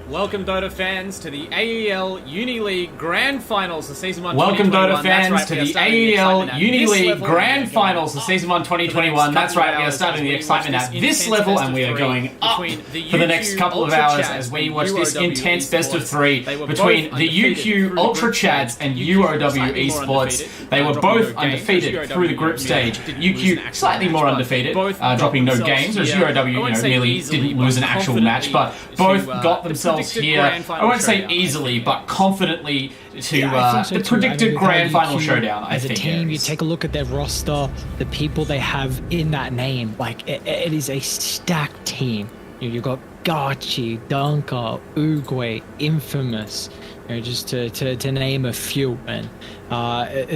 Welcome, Dota fans, to the AEL Uni League Grand Finals for Season 1 Welcome, 2021. Dota fans, to the AEL Uni League Grand Finals for Season 1 2021. That's right, we are starting the excitement at this level, and we are going up for the next couple of hours as we watch this intense best of three between the UQ Ultra Chads and UOW Esports. They were both undefeated through the group stage. UQ slightly more undefeated, dropping no games, whereas UOW nearly didn't lose an actual match, but both got themselves here, I won't say easily, but confidently to the predicted grand final showdown, I think. As a team, you take a look at their roster, the people they have in that name, like it is a stacked team. You've got Gachi, Dunker, Uguay, Infamous, just to name a few. And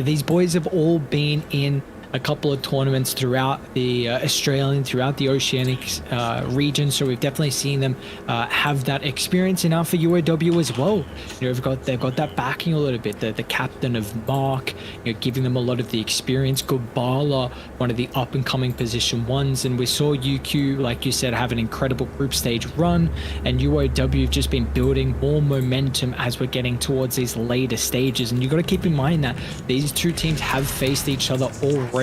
these boys have all been in a couple of tournaments throughout the throughout the Oceanic region, so we've definitely seen them have that experience. And now for UOW as well, they've got that backing a little bit. The captain of Mark, giving them a lot of the experience. Gubala, one of the up and coming position ones, and we saw UQ, like you said, have an incredible group stage run, and UOW have just been building more momentum as we're getting towards these later stages. And you got to keep in mind that these two teams have faced each other already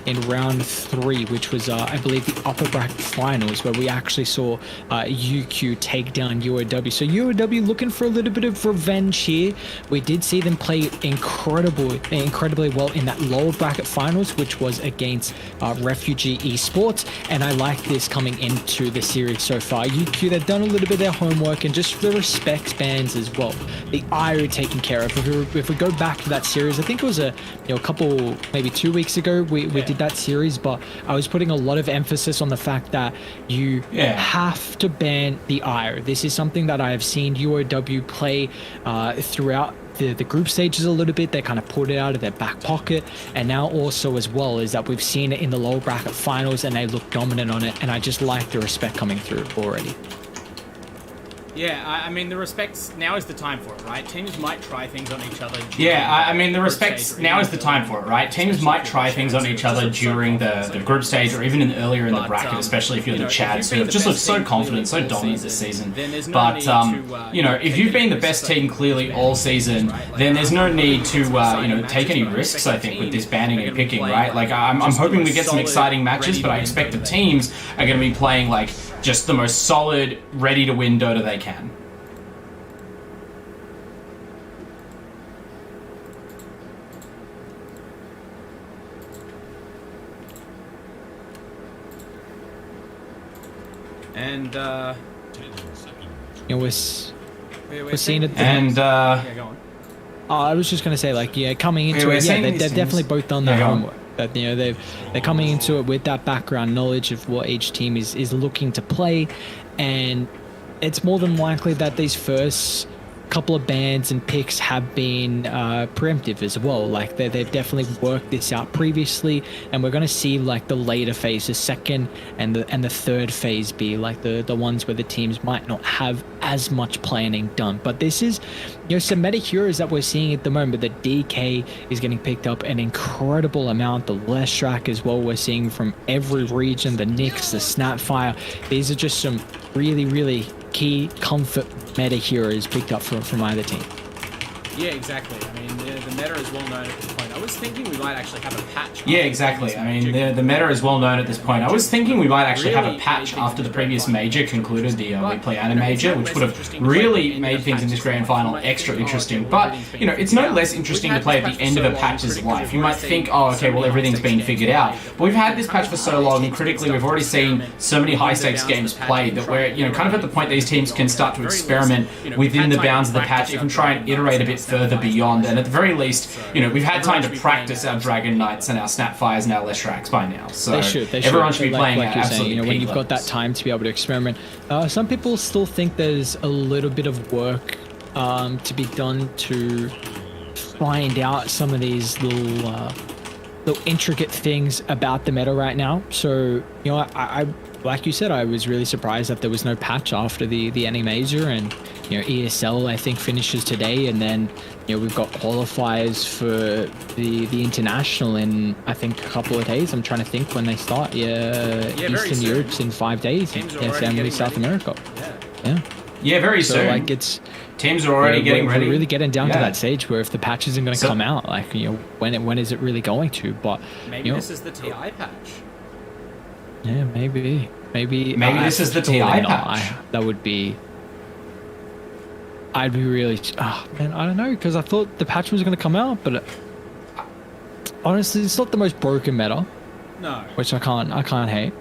in round 3, which was I believe the upper bracket finals, where we actually saw UQ take down UOW. So UOW looking for a little bit of revenge here. We did see them play incredibly well in that lower bracket finals, which was against Refugee Esports, and I like this coming into the series so far. UQ, they've done a little bit of their homework, and just the respect bands as well, the IRA taken care of. If we go back to that series, I think it was a couple, maybe 2 weeks ago, we did that series, but I was putting a lot of emphasis on the fact that you have to ban the IRA. This is something that I have seen UOW play throughout the group stages a little bit. They kind of pulled it out of their back pocket, and now also as well is that we've seen it in the lower bracket finals, and they look dominant on it, and I just like the respect coming through already. Yeah, I mean, the respect, now is the time for it, right? Teams might try things on each other. Yeah, I mean, the respect, now is the time for it, right? Teams might try things on each other during the group stage, or even earlier in the bracket, especially if you're the Chads, who have just looked so confident, so dominant this season. But, if you've been the best team clearly all season, then there's no need to, take any risks, I think, with this banning and picking, right? Like, I'm hoping we get some exciting matches, but I expect the teams are going to be playing, like, just the most solid, ready-to-win Dota they can. And, we're seeing it. And, yeah, go on. I was just going to say, like, coming into it, they've definitely both done their homework. That they're coming into it with that background knowledge of what each team is looking to play, and it's more than likely that these first couple of bans and picks have been preemptive as well. Like they've definitely worked this out previously, and we're going to see like the later phase, the second and the third phase, be like the ones where the teams might not have as much planning done. But this is, some meta heroes that we're seeing at the moment. The DK is getting picked up an incredible amount. The Leshrac as well, we're seeing from every region. The Nyx, the Snapfire. These are just some really key comfort meta heroes picked up from either team. Yeah, exactly. I mean, the meta is well known at this point. I was thinking we might actually have a patch. Yeah, exactly. I mean, the meta is well known at this point. I was thinking we might actually have a patch after the previous major concluded, the We Play Anna major, which would have really made things in this grand final extra interesting. But, it's no less interesting to play at the end of a patch's life. You might think, oh, okay, well, everything's been figured out. But we've had this patch for so long, and critically, we've already seen so many high-stakes games played that we're, kind of at the point these teams can start to experiment within the bounds of the patch, even try and iterate a bit further beyond. And at the very least, we've had time to practice our Dragon Knights and our Snapfires and our Leshracs by now. So everyone should be playing at absolutely peak when you've got levels. that time to be able to experiment. Some people still think there's a little bit of work to be done to find out some of these little intricate things about the meta right now. So, I like you said, I was really surprised that there was no patch after the NA Major, and ESL I think finishes today, and then we've got qualifiers for the international in I think a couple of days. I'm trying to think when they start. Eastern Europe's in 5 days. Same with South America. Yeah. Yeah, very so soon. like it's teams are already getting ready. We're really getting down to that stage where if the patch isn't going to come out, like when is it really going to? But maybe this is the TI patch. Yeah, maybe this is the TI patch. That would be. I'd be really. Oh man, I don't know, because I thought the patch was going to come out, but honestly, it's not the most broken meta. No. Which I can't hate.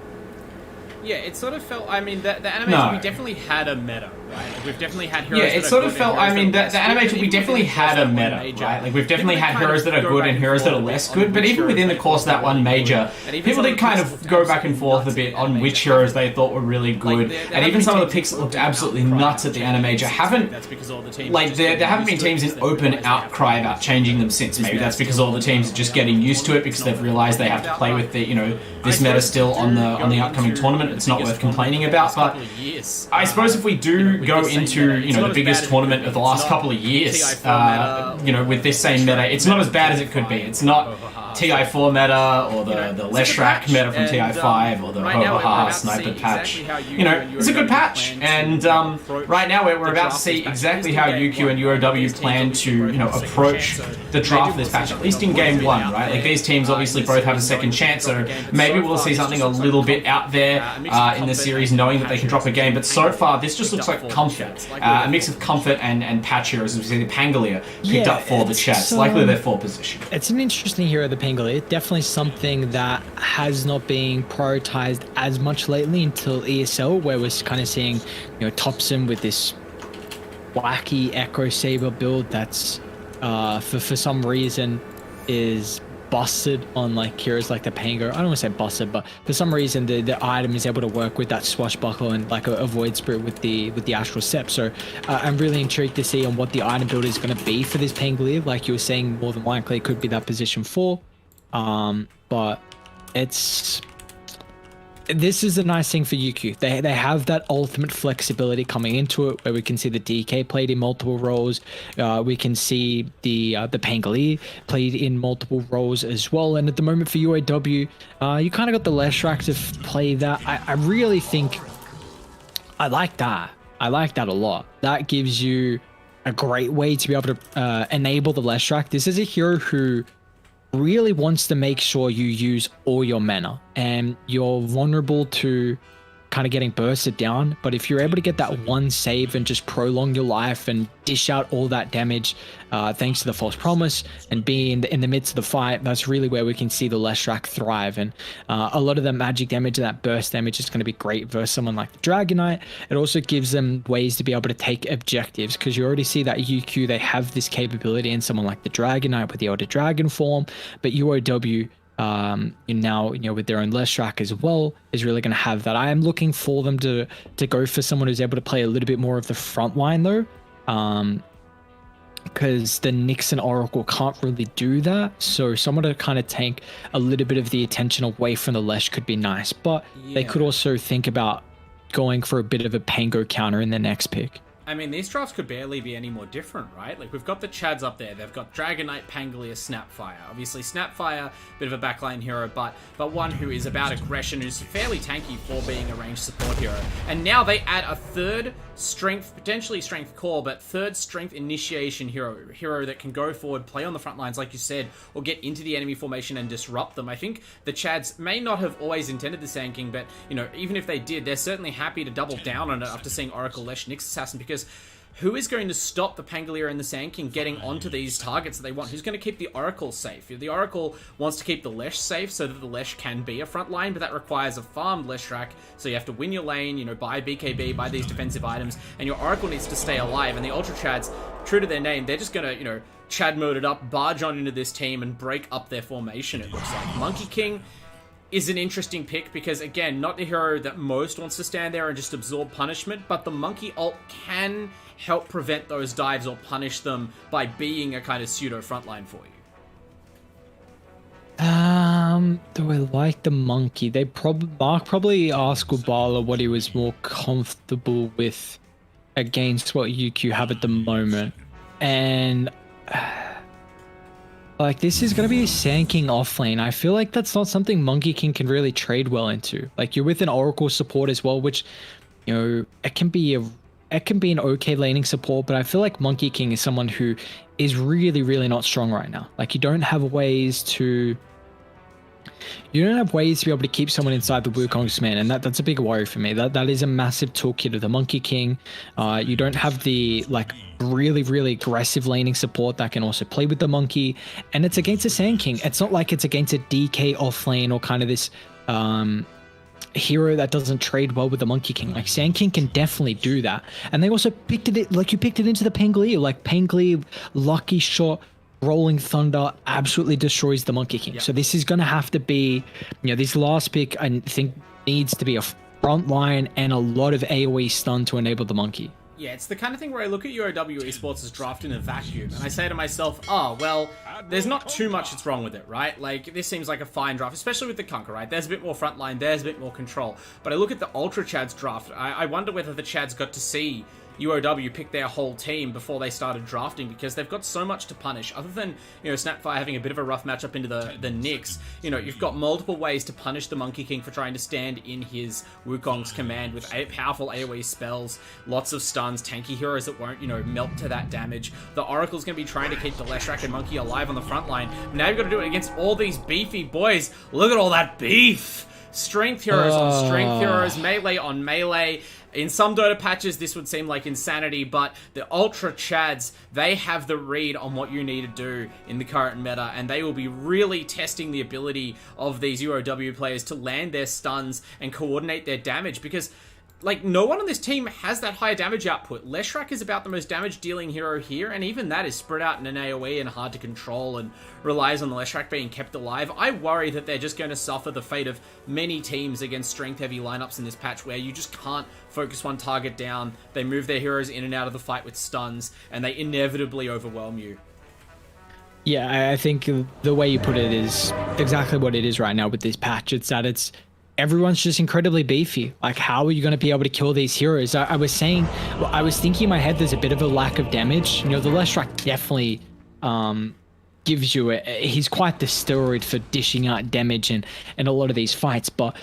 Yeah, it sort of felt. I mean, the animation, we definitely had a meta, right? Like, we've definitely had heroes. Yeah, it sort of felt. I mean, the animation, we definitely had a meta, right? Like, we've definitely had heroes that are good and heroes that are less good. But even within the course of that one major, people did kind of go back and forth a bit on which heroes they thought were really good. And even some of the picks that looked absolutely nuts at the animator haven't. Like, there haven't been teams in open outcry about changing them since. Maybe that's because all the teams are just getting used to it because they've realized they have to play with the, this meta still on the upcoming tournament. It's not worth complaining about. But I suppose if we do go into the biggest tournament of the last couple of years, with this same meta, it's not as bad as it could be. It's not TI4 meta or the Leshrac meta from TI5 or the Hohaha sniper patch. It's a good patch, and right now we're about to see exactly how UQ and UOW plan to approach the draft of this patch, at least in game one, right? Like, these teams obviously both have a second chance, so maybe we'll see something a little bit out there in the series, knowing that they can drop a game. But so far, this just looks like comfort, a mix of comfort and patch heroes. As we see the Pangolier picked up for the Chats, likely their 4th position. It's an interesting hero, the Pangolier. Definitely something that has not been prioritized as much lately until ESL, where we're kind of seeing Thompson with this wacky Echo Saber build that's for some reason is busted on like heroes like the Pango. I don't want to say busted, but for some reason the item is able to work with that Swashbuckle and like a Void Spirit with the Astral Step. So I'm really intrigued to see on what the item build is going to be for this Pangolier. Like you were saying, more than likely it could be that position 4. But this is a nice thing for UQ. They have that ultimate flexibility coming into it, where we can see the DK played in multiple roles. We can see the Pangolier played in multiple roles as well. And at the moment for UOW, you kind of got the Leshrac to play that. I really think I like that. I like that a lot. That gives you a great way to be able to enable the Leshrac. This is a hero who really wants to make sure you use all your mana, and you're vulnerable to kind of getting bursted down. But if you're able to get that one save and just prolong your life and dish out all that damage, thanks to the False Promise and being in the midst of the fight, that's really where we can see the Leshrac thrive. And a lot of that magic damage and that burst damage is going to be great versus someone like the Dragon Knight. It also gives them ways to be able to take objectives, because you already see that UQ, they have this capability in someone like the Dragon Knight with the Elder Dragon form, but UOW now with their own Leshrac as well is really going to have that. I am looking for them to go for someone who's able to play a little bit more of the front line though, because the Nyx and Oracle can't really do that. So someone to kind of take a little bit of the attention away from the Lesh could be nice, but they could also think about going for a bit of a Pango counter in their next pick. I mean, these drafts could barely be any more different, right? Like, we've got the Chads up there. They've got Dragon Knight, Pangolier, Snapfire. Obviously, Snapfire, bit of a backline hero, but one who is about aggression, who's fairly tanky for being a ranged support hero. And now they add a third strength, potentially strength core, but third strength initiation hero that can go forward, play on the front lines, like you said, or get into the enemy formation and disrupt them. I think the Chads may not have always intended this tanking, but, even if they did, they're certainly happy to double down on it after seeing Oracle, Lesh, Nyx Assassin, because who is going to stop the Pangolier and the Sand King getting onto these targets that they want? Who's going to keep the Oracle safe? The Oracle wants to keep the Lesh safe so that the Lesh can be a front line, but that requires a farmed Leshrac, so you have to win your lane, buy BKB, buy these defensive items, and your Oracle needs to stay alive. And the Ultra Chads, true to their name, they're just going to, Chad mode it up, barge on into this team and break up their formation, it looks like. Monkey King is an interesting pick because, again, not the hero that most wants to stand there and just absorb punishment, but the Monkey ult can help prevent those dives or punish them by being a kind of pseudo frontline for you. Do I like the Monkey? Mark probably asked Gubala what he was more comfortable with against what UQ have at the moment, and like, this is going to be a Sand King offlane. I feel like that's not something Monkey King can really trade well into. Like, you're with an Oracle support as well, which, it can be a it can be an okay laning support, but I feel like Monkey King is someone who is really, really not strong right now. Like, you don't have ways to be able to keep someone inside the Wukong's command, and that's a big worry for me. That is a massive toolkit of the Monkey King. You don't have the like really, really aggressive laning support that can also play with the Monkey, and it's against a Sand King. It's not like it's against a DK offlane or kind of this hero that doesn't trade well with the Monkey King. Like, Sand King can definitely do that, and they also picked it like you picked it into the Pangolier. Like, Pangolier, lucky shot, Rolling Thunder absolutely destroys the Monkey King. Yep. So this is going to have to be, this last pick, I think, needs to be a front line and a lot of AoE stun to enable the Monkey. Yeah, it's the kind of thing where I look at UOW Esports as draft in a vacuum, and I say to myself, oh, well, there's not too much that's wrong with it, right? Like, this seems like a fine draft, especially with the Kunkka, right? There's a bit more frontline, there's a bit more control. But I look at the Ultra Chads draft, I wonder whether the Chads got to see UOW pick their whole team before they started drafting, because they've got so much to punish. Other than, Snapfire having a bit of a rough matchup into the Nyx, you've got multiple ways to punish the Monkey King for trying to stand in his Wukong's command with powerful AoE spells, lots of stuns, tanky heroes that won't, melt to that damage. The Oracle's going to be trying to keep the Leshrac and Monkey alive on the front line. Now you've got to do it against all these beefy boys. Look at all that beef! Strength heroes on strength heroes, melee on melee. In some Dota patches, this would seem like insanity, but the Ultra Chads, they have the read on what you need to do in the current meta, and they will be really testing the ability of these UOW players to land their stuns and coordinate their damage, because like, no one on this team has that high damage output. Leshrac is about the most damage-dealing hero here, and even that is spread out in an AoE and hard to control and relies on the Leshrac being kept alive. I worry that they're just going to suffer the fate of many teams against strength-heavy lineups in this patch, where you just can't focus one target down. They move their heroes in and out of the fight with stuns, and they inevitably overwhelm you. Yeah, I think the way you put it is exactly what it is right now with this patch. It's that everyone's just incredibly beefy. Like, how are you going to be able to kill these heroes? I was thinking in my head, there's a bit of a lack of damage. The Leshrac definitely gives you he's quite the steroid for dishing out damage in a lot of these fights, but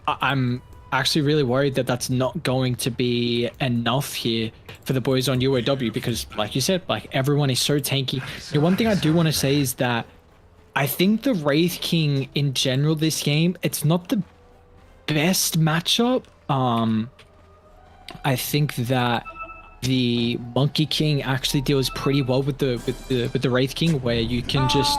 I'm actually really worried that that's not going to be enough here for the boys on UOW, because like you said, like, everyone is so tanky. One thing I do want to say is that I think the Wraith King in general this game, it's not the best matchup. I think that the Monkey King actually deals pretty well with the Wraith King, where you can just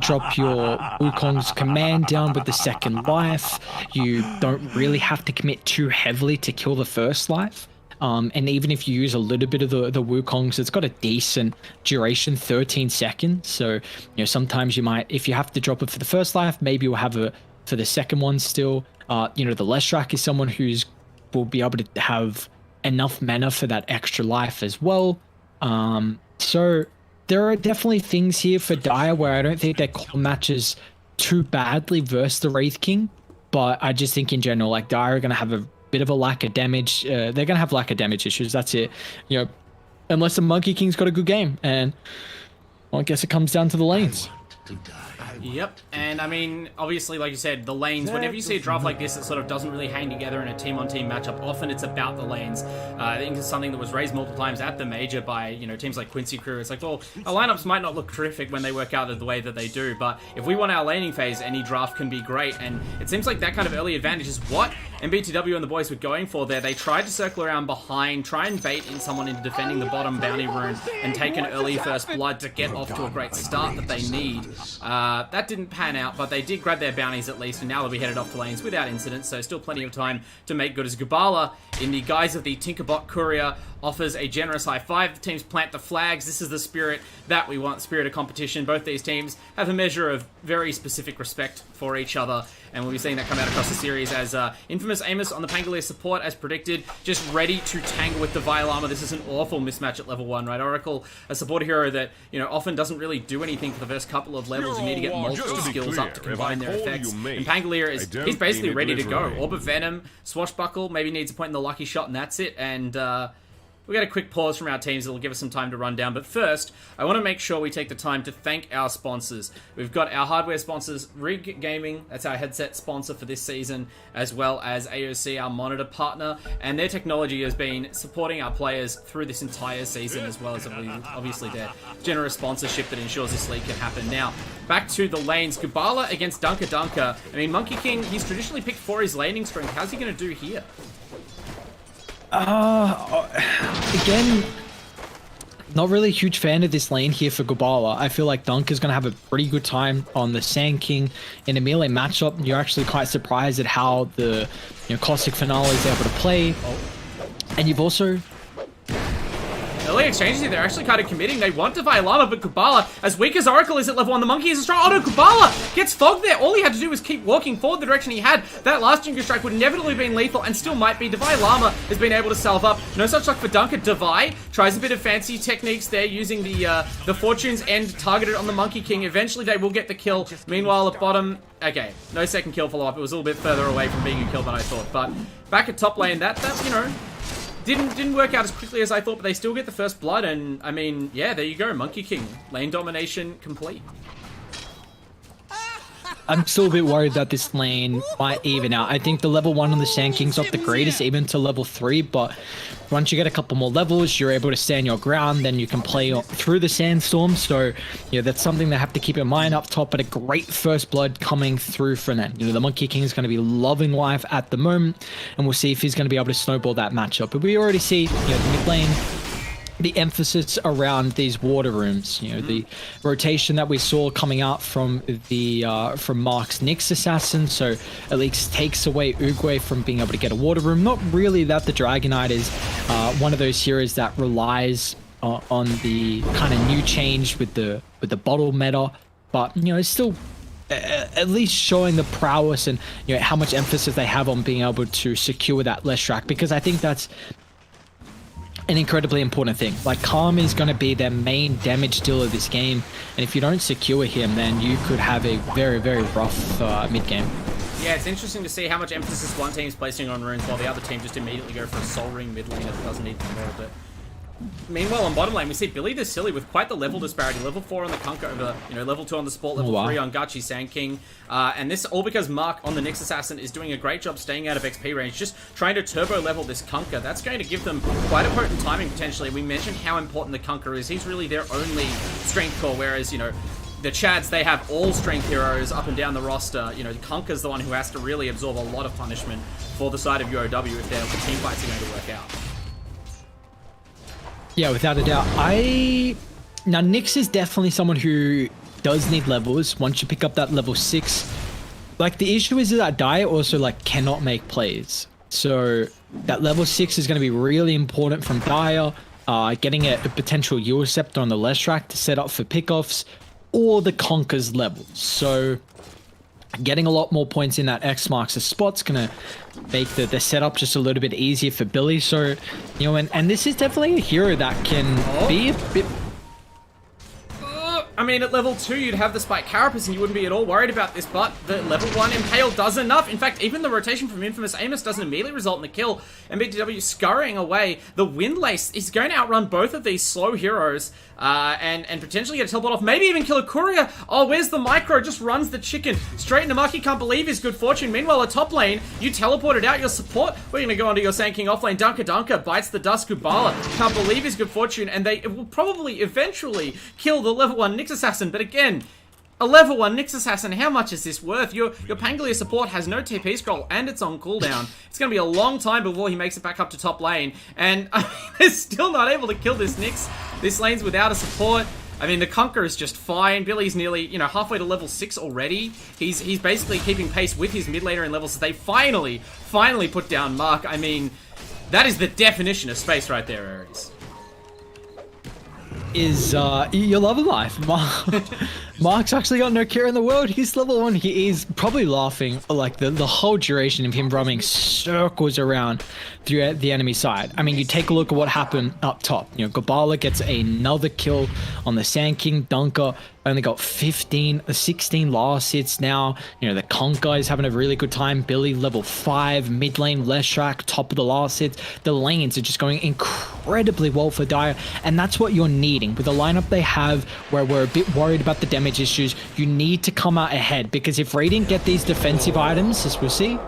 drop your Wukong's command down with the second life. You don't really have to commit too heavily to kill the first life. And even if you use a little bit of the Wukong's, it's got a decent duration, 13 seconds. So, sometimes you might, if you have to drop it for the first life, maybe you'll have it for the second one still. The Leshrac is someone will be able to have enough mana for that extra life as well. So there are definitely things here for Dire where I don't think their core matches too badly versus the Wraith King, but I just think in general, like, Dire are going to have a bit of a lack of damage. They're going to have lack of damage issues. That's it. Unless the Monkey King's got a good game, and well, I guess it comes down to the lanes. Yep, and I mean, obviously, like you said, the lanes, whenever you see a draft like this, it sort of doesn't really hang together in a team-on-team matchup. Often it's about the lanes. I think it's something that was raised multiple times at the major by, teams like Quincy Crew. It's like, well, our lineups might not look terrific when they work out the way that they do, but if we want our laning phase, any draft can be great, and it seems like that kind of early advantage is what MBTW and the boys were going for there. They tried to circle around behind, try and bait in someone into defending the bottom bounty rune, and take an early first blood to get off to a great start that they need. That didn't pan out, but they did grab their bounties at least, and now they'll be headed off to lanes without incident, so still plenty of time to make good, as Gubala, in the guise of the Tinkerbot Courier, offers a generous high five. The teams plant the flags. This is the spirit that we want, spirit of competition. Both these teams have a measure of very specific respect for each other, and we'll be seeing that come out across the series as Infamous Amos on the Pangolier support, as predicted, just ready to tangle with the Vile Armor. This is an awful mismatch at level 1, right? Oracle, a support hero that, often doesn't really do anything for the first couple of levels. You need to get multiple skills up to combine their effects. And Pangolier he's basically ready to go. Orb of Venom, Swashbuckle, maybe needs a point in the lucky shot, and that's it. And we'll get a quick pause from our teams. It'll give us some time to run down. But first, I want to make sure we take the time to thank our sponsors. We've got our hardware sponsors, Rig Gaming. That's our headset sponsor for this season, as well as AOC, our monitor partner. And their technology has been supporting our players through this entire season, as well as obviously their generous sponsorship that ensures this league can happen. Now, back to the lanes. Gubala against Dunker Dunker. I mean, Monkey King, he's traditionally picked for his laning strength. How's he going to do here? Again, not really a huge fan of this lane here for Gubala. I feel like Dunker's going to have a pretty good time on the Sand King in a melee matchup. You're actually quite surprised at how the Caustic Finale is able to play. And you've also... Early exchanges here, they're actually kind of committing. They want Divine Llama, but Gubala, as weak as Oracle is at level 1, the Monkey is strong. Oh no, Gubala gets fogged there. All he had to do was keep walking forward the direction he had. That last Jingle Strike would inevitably have been lethal and still might be. Divine Llama has been able to salve up. No such luck for Dunker. Devi tries a bit of fancy techniques there using the Fortune's End targeted on the Monkey King. Eventually they will get the kill. Meanwhile at bottom, okay, no second kill follow-up. It was a little bit further away from being a kill than I thought. But back at top lane, that didn't work out as quickly as I thought, but they still get the first blood, and I mean, yeah, there you go, Monkey King. Lane domination complete. I'm still a bit worried that this lane might even out. I think the level 1 on the Sand King's not the greatest, even to level 3, but once you get a couple more levels, you're able to stand your ground, then you can play through the Sandstorm. So, that's something they have to keep in mind up top, but a great first blood coming through for them. The Monkey King is going to be loving life at the moment, and we'll see if he's going to be able to snowball that matchup. But we already see, the mid lane, the emphasis around these water rooms, the rotation that we saw coming out from from Mark's Nyx assassin, so at least takes away Uguay from being able to get a water room. Not really that the Dragonite is one of those heroes that relies on the kind of new change with the bottle meta, but it's still at least showing the prowess and how much emphasis they have on being able to secure that Leshrac, because I think that's an incredibly important thing. Like, Calm is going to be their main damage dealer this game, and if you don't secure him, then you could have a very, very rough mid-game. Yeah, it's interesting to see how much emphasis one team's placing on runes while the other team just immediately go for a Soul Ring mid lane that doesn't need them more. But meanwhile, on bottom lane, we see Billy the Silly with quite the level disparity. Level 4 on the Kunkka over, level 2 on the Sport, level 3 on Gachi Sand King. And this all because Mark on the Nyx Assassin is doing a great job staying out of XP range, just trying to turbo level this Kunkka. That's going to give them quite a potent timing potentially. We mentioned how important the Kunkka is. He's really their only strength core, whereas, the Chads, they have all strength heroes up and down the roster. Kunkka's the one who has to really absorb a lot of punishment for the side of UOW if their team fights are going to work out. Yeah, without a doubt. Now, Nyx is definitely someone who does need levels. Once you pick up that level 6, like, the issue is that Dai also, cannot make plays. So that level 6 is going to be really important from Dyer, getting a potential Eul Scepter on the Leshrac to set up for pickoffs, or the Conker's level. So getting a lot more points in that X marks the spot's going to make the setup just a little bit easier for Billy. So, and this is definitely a hero that can be a bit... I mean, at level 2, you'd have the Spike Carapace and you wouldn't be at all worried about this, but the level 1 Impale does enough. In fact, even the rotation from Infamous Amos doesn't immediately result in a kill. And BTW scurrying away. The Windlace is going to outrun both of these slow heroes and potentially get a teleport off. Maybe even kill a courier. Oh, where's the Micro? Just runs the chicken straight into Maki. Can't believe his good fortune. Meanwhile, at top lane, you teleported out your support. We're going to go onto your Sand King offlane. Dunker bites the dust. Gubala can't believe his good fortune, and they will probably eventually kill the level 1 Nyx Assassin. But again, a level 1 Nyx Assassin, how much is this worth? Your Pangolier support has no TP scroll and it's on cooldown. It's going to be a long time before he makes it back up to top lane. And they're still not able to kill this Nyx. This lane's without a support. I mean, the Kunkka is just fine. Billy's nearly, halfway to level 6 already. He's basically keeping pace with his mid laner in levels. So they finally put down Mark. I mean, that is the definition of space right there, Ares. Is your love of life. Mark's actually got no care in the world. He's level 1. He is probably laughing like the whole duration of him roaming circles around through the enemy side. I mean, you take a look at what happened up top. You know, Gabala gets another kill on the Sand King. Dunker only got 16 last hits now. You know, the Conk guy is having a really good time. Billy level 5, mid lane, Leshrak, top of the last hits. The lanes are just going incredibly well for Dire, and that's what you're needing. With the lineup they have, where we're a bit worried about the damage issues, you need to come out ahead, because if Radiant get these defensive items, as we'll see.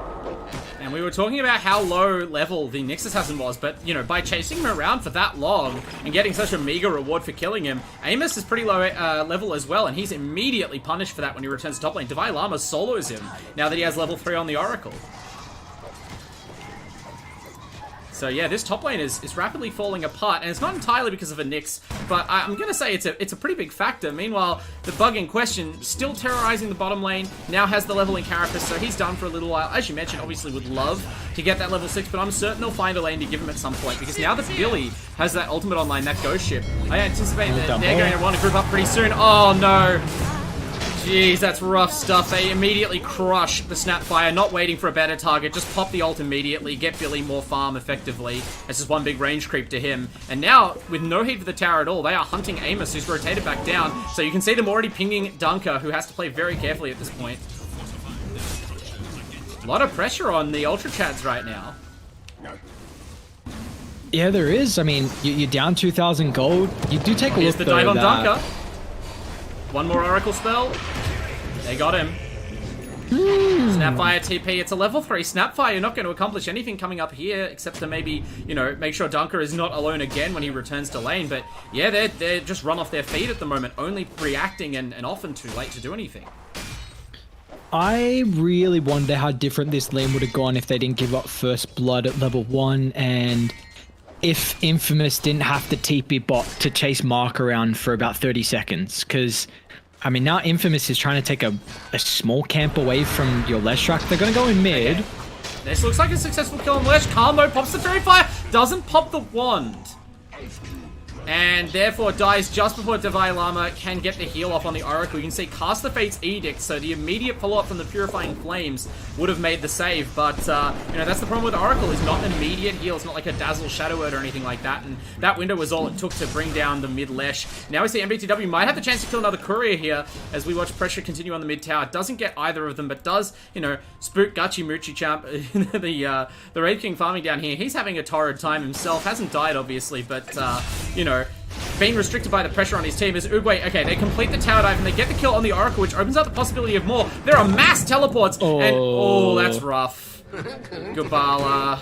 And we were talking about how low level the Nyx Assassin was, but, you know, by chasing him around for that long and getting such a meager reward for killing him, Amos is pretty low level as well, and he's immediately punished for that when he returns to top lane. Divine Llama solos him now that he has level 3 on the Oracle. So yeah, this top lane is rapidly falling apart, and it's not entirely because of a Nyx, but I'm going to say it's a pretty big factor. Meanwhile, the bug in question, still terrorizing the bottom lane, now has the level in Carapace, so he's done for a little while. As you mentioned, obviously would love to get that level 6, but I'm certain they'll find a lane to give him at some point, because now that Billy has that ultimate online, that ghost ship, I anticipate that they're going to want to group up pretty soon. Oh no! Jeez, that's rough stuff. They immediately crush the Snapfire, not waiting for a better target. Just pop the ult immediately, get Billy more farm effectively. It's just one big range creep to him. And now, with no heat for the tower at all, they are hunting Amos, who's rotated back down. So you can see them already pinging Dunker, who has to play very carefully at this point. A lot of pressure on the Ultra Chads right now. Yeah, there is. I mean, you're down 2,000 gold. You do take a Here's look the dive on that... Dunker. One more Oracle spell. They got him. Snapfire TP. It's a level 3 Snapfire. You're not going to accomplish anything coming up here except to maybe, you know, make sure Dunker is not alone again when he returns to lane. But yeah, they're just run off their feet at the moment, only reacting and often too late to do anything. I really wonder how different this lane would have gone if they didn't give up first blood at level 1, and if Infamous didn't have to TP bot to chase Mark around for about 30 seconds. Because, I mean, now Infamous is trying to take a small camp away from your Leshrak. They're going to go in mid. Okay. This looks like a successful kill on Lesh. Calm though, pops the Fairy Fire, doesn't pop the wand. And therefore dies just before Divine Llama can get the heal off on the Oracle. You can see Cast the Fate's Edict, so the immediate follow-up from the Purifying Flames would have made the save, but, you know, that's the problem with Oracle, is not an immediate heal. It's not like a Dazzle Shadow Word or anything like that, and that window was all it took to bring down the mid-Lesh. Now we see MBTW might have the chance to kill another Courier here, as we watch pressure continue on the mid-tower. Doesn't get either of them, but does, you know, spook Gachi Muchi Champ, the Raid King farming down here. He's having a torrid time himself, hasn't died, obviously, but, you know, being restricted by the pressure on his team is Uguay. Okay, they complete the tower dive and they get the kill on the Oracle, which opens up the possibility of more. There are mass teleports, and that's rough. Gabala.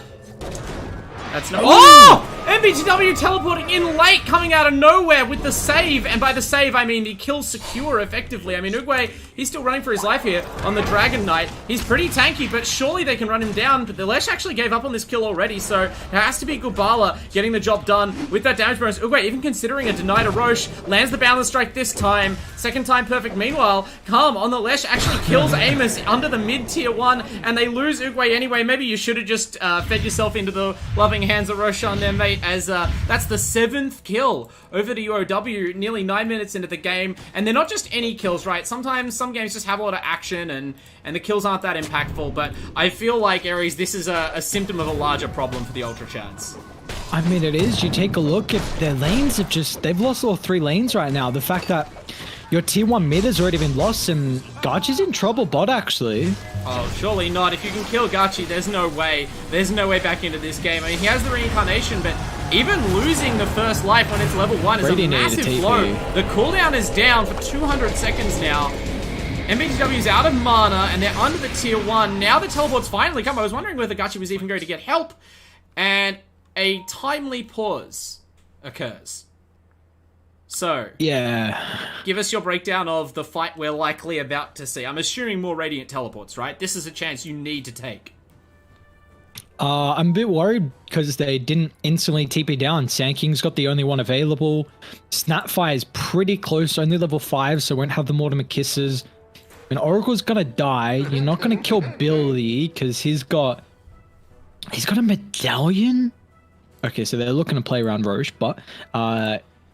That's no. Oh! MBTW teleporting in late, coming out of nowhere with the save, and by the save I mean the kill secure effectively. I mean, Uguay, he's still running for his life here on the Dragon Knight. He's pretty tanky, but surely they can run him down. But the Lesh actually gave up on this kill already, so it has to be Gubala getting the job done with that damage bonus. Uguay, even considering a deny to Roche, lands the Boundless Strike this time. Second time perfect. Meanwhile, Calm on the Lesh actually kills Amos under the mid-tier 1, and they lose Uguay anyway. Maybe you should have just fed yourself into the loving hands of Roshan there, mate, as that's the 7th kill over the UOW, nearly 9 minutes into the game. And they're not just any kills, right? Sometimes some games just have a lot of action and the kills aren't that impactful, but I feel like, Ares, this is a symptom of a larger problem for the Ultra Chads. I mean, it is. You take a look at their lanes have they've lost all 3 lanes right now. The fact that your tier 1 mid has already been lost, and Gachi's in trouble bot, actually. Oh, surely not. If you can kill Gachi, there's no way. There's no way back into this game. I mean, he has the reincarnation, but even losing the first life when it's level 1 is a massive blow. The cooldown is down for 200 seconds now. MBTW's out of mana, and they're under the tier 1. Now the teleport's finally come. I was wondering whether Gachi was even going to get help, and a timely pause occurs. So, yeah, give us your breakdown of the fight we're likely about to see. I'm assuming more Radiant teleports, right? This is a chance you need to take. I'm a bit worried because they didn't instantly TP down. Sand King's got the only one available. Snapfire is pretty close, only level 5, so won't have the Mortimer Kisses. And Oracle's gonna die. You're not gonna kill Billy because he's got a medallion. Okay, so they're looking to play around Roche, but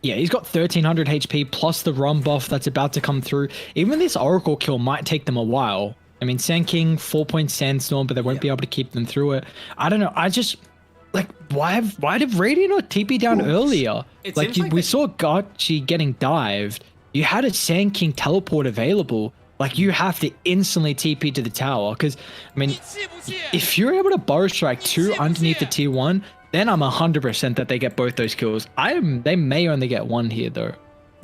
Yeah, he's got 1300 HP plus the ROM buff that's about to come through. Even this Oracle kill might take them a while. I mean, Sand King, 4-point Sandstorm, but they won't be able to keep them through it. I don't know. I just, like, why did Radiant or TP down earlier? Like, we saw Gachi getting dived. You had a Sand King teleport available. Like, you have to instantly TP to the tower. Because, I mean, if you're able to Burrow Strike 2 underneath the tier 1, then I'm 100% that they get both those kills. They may only get one here, though.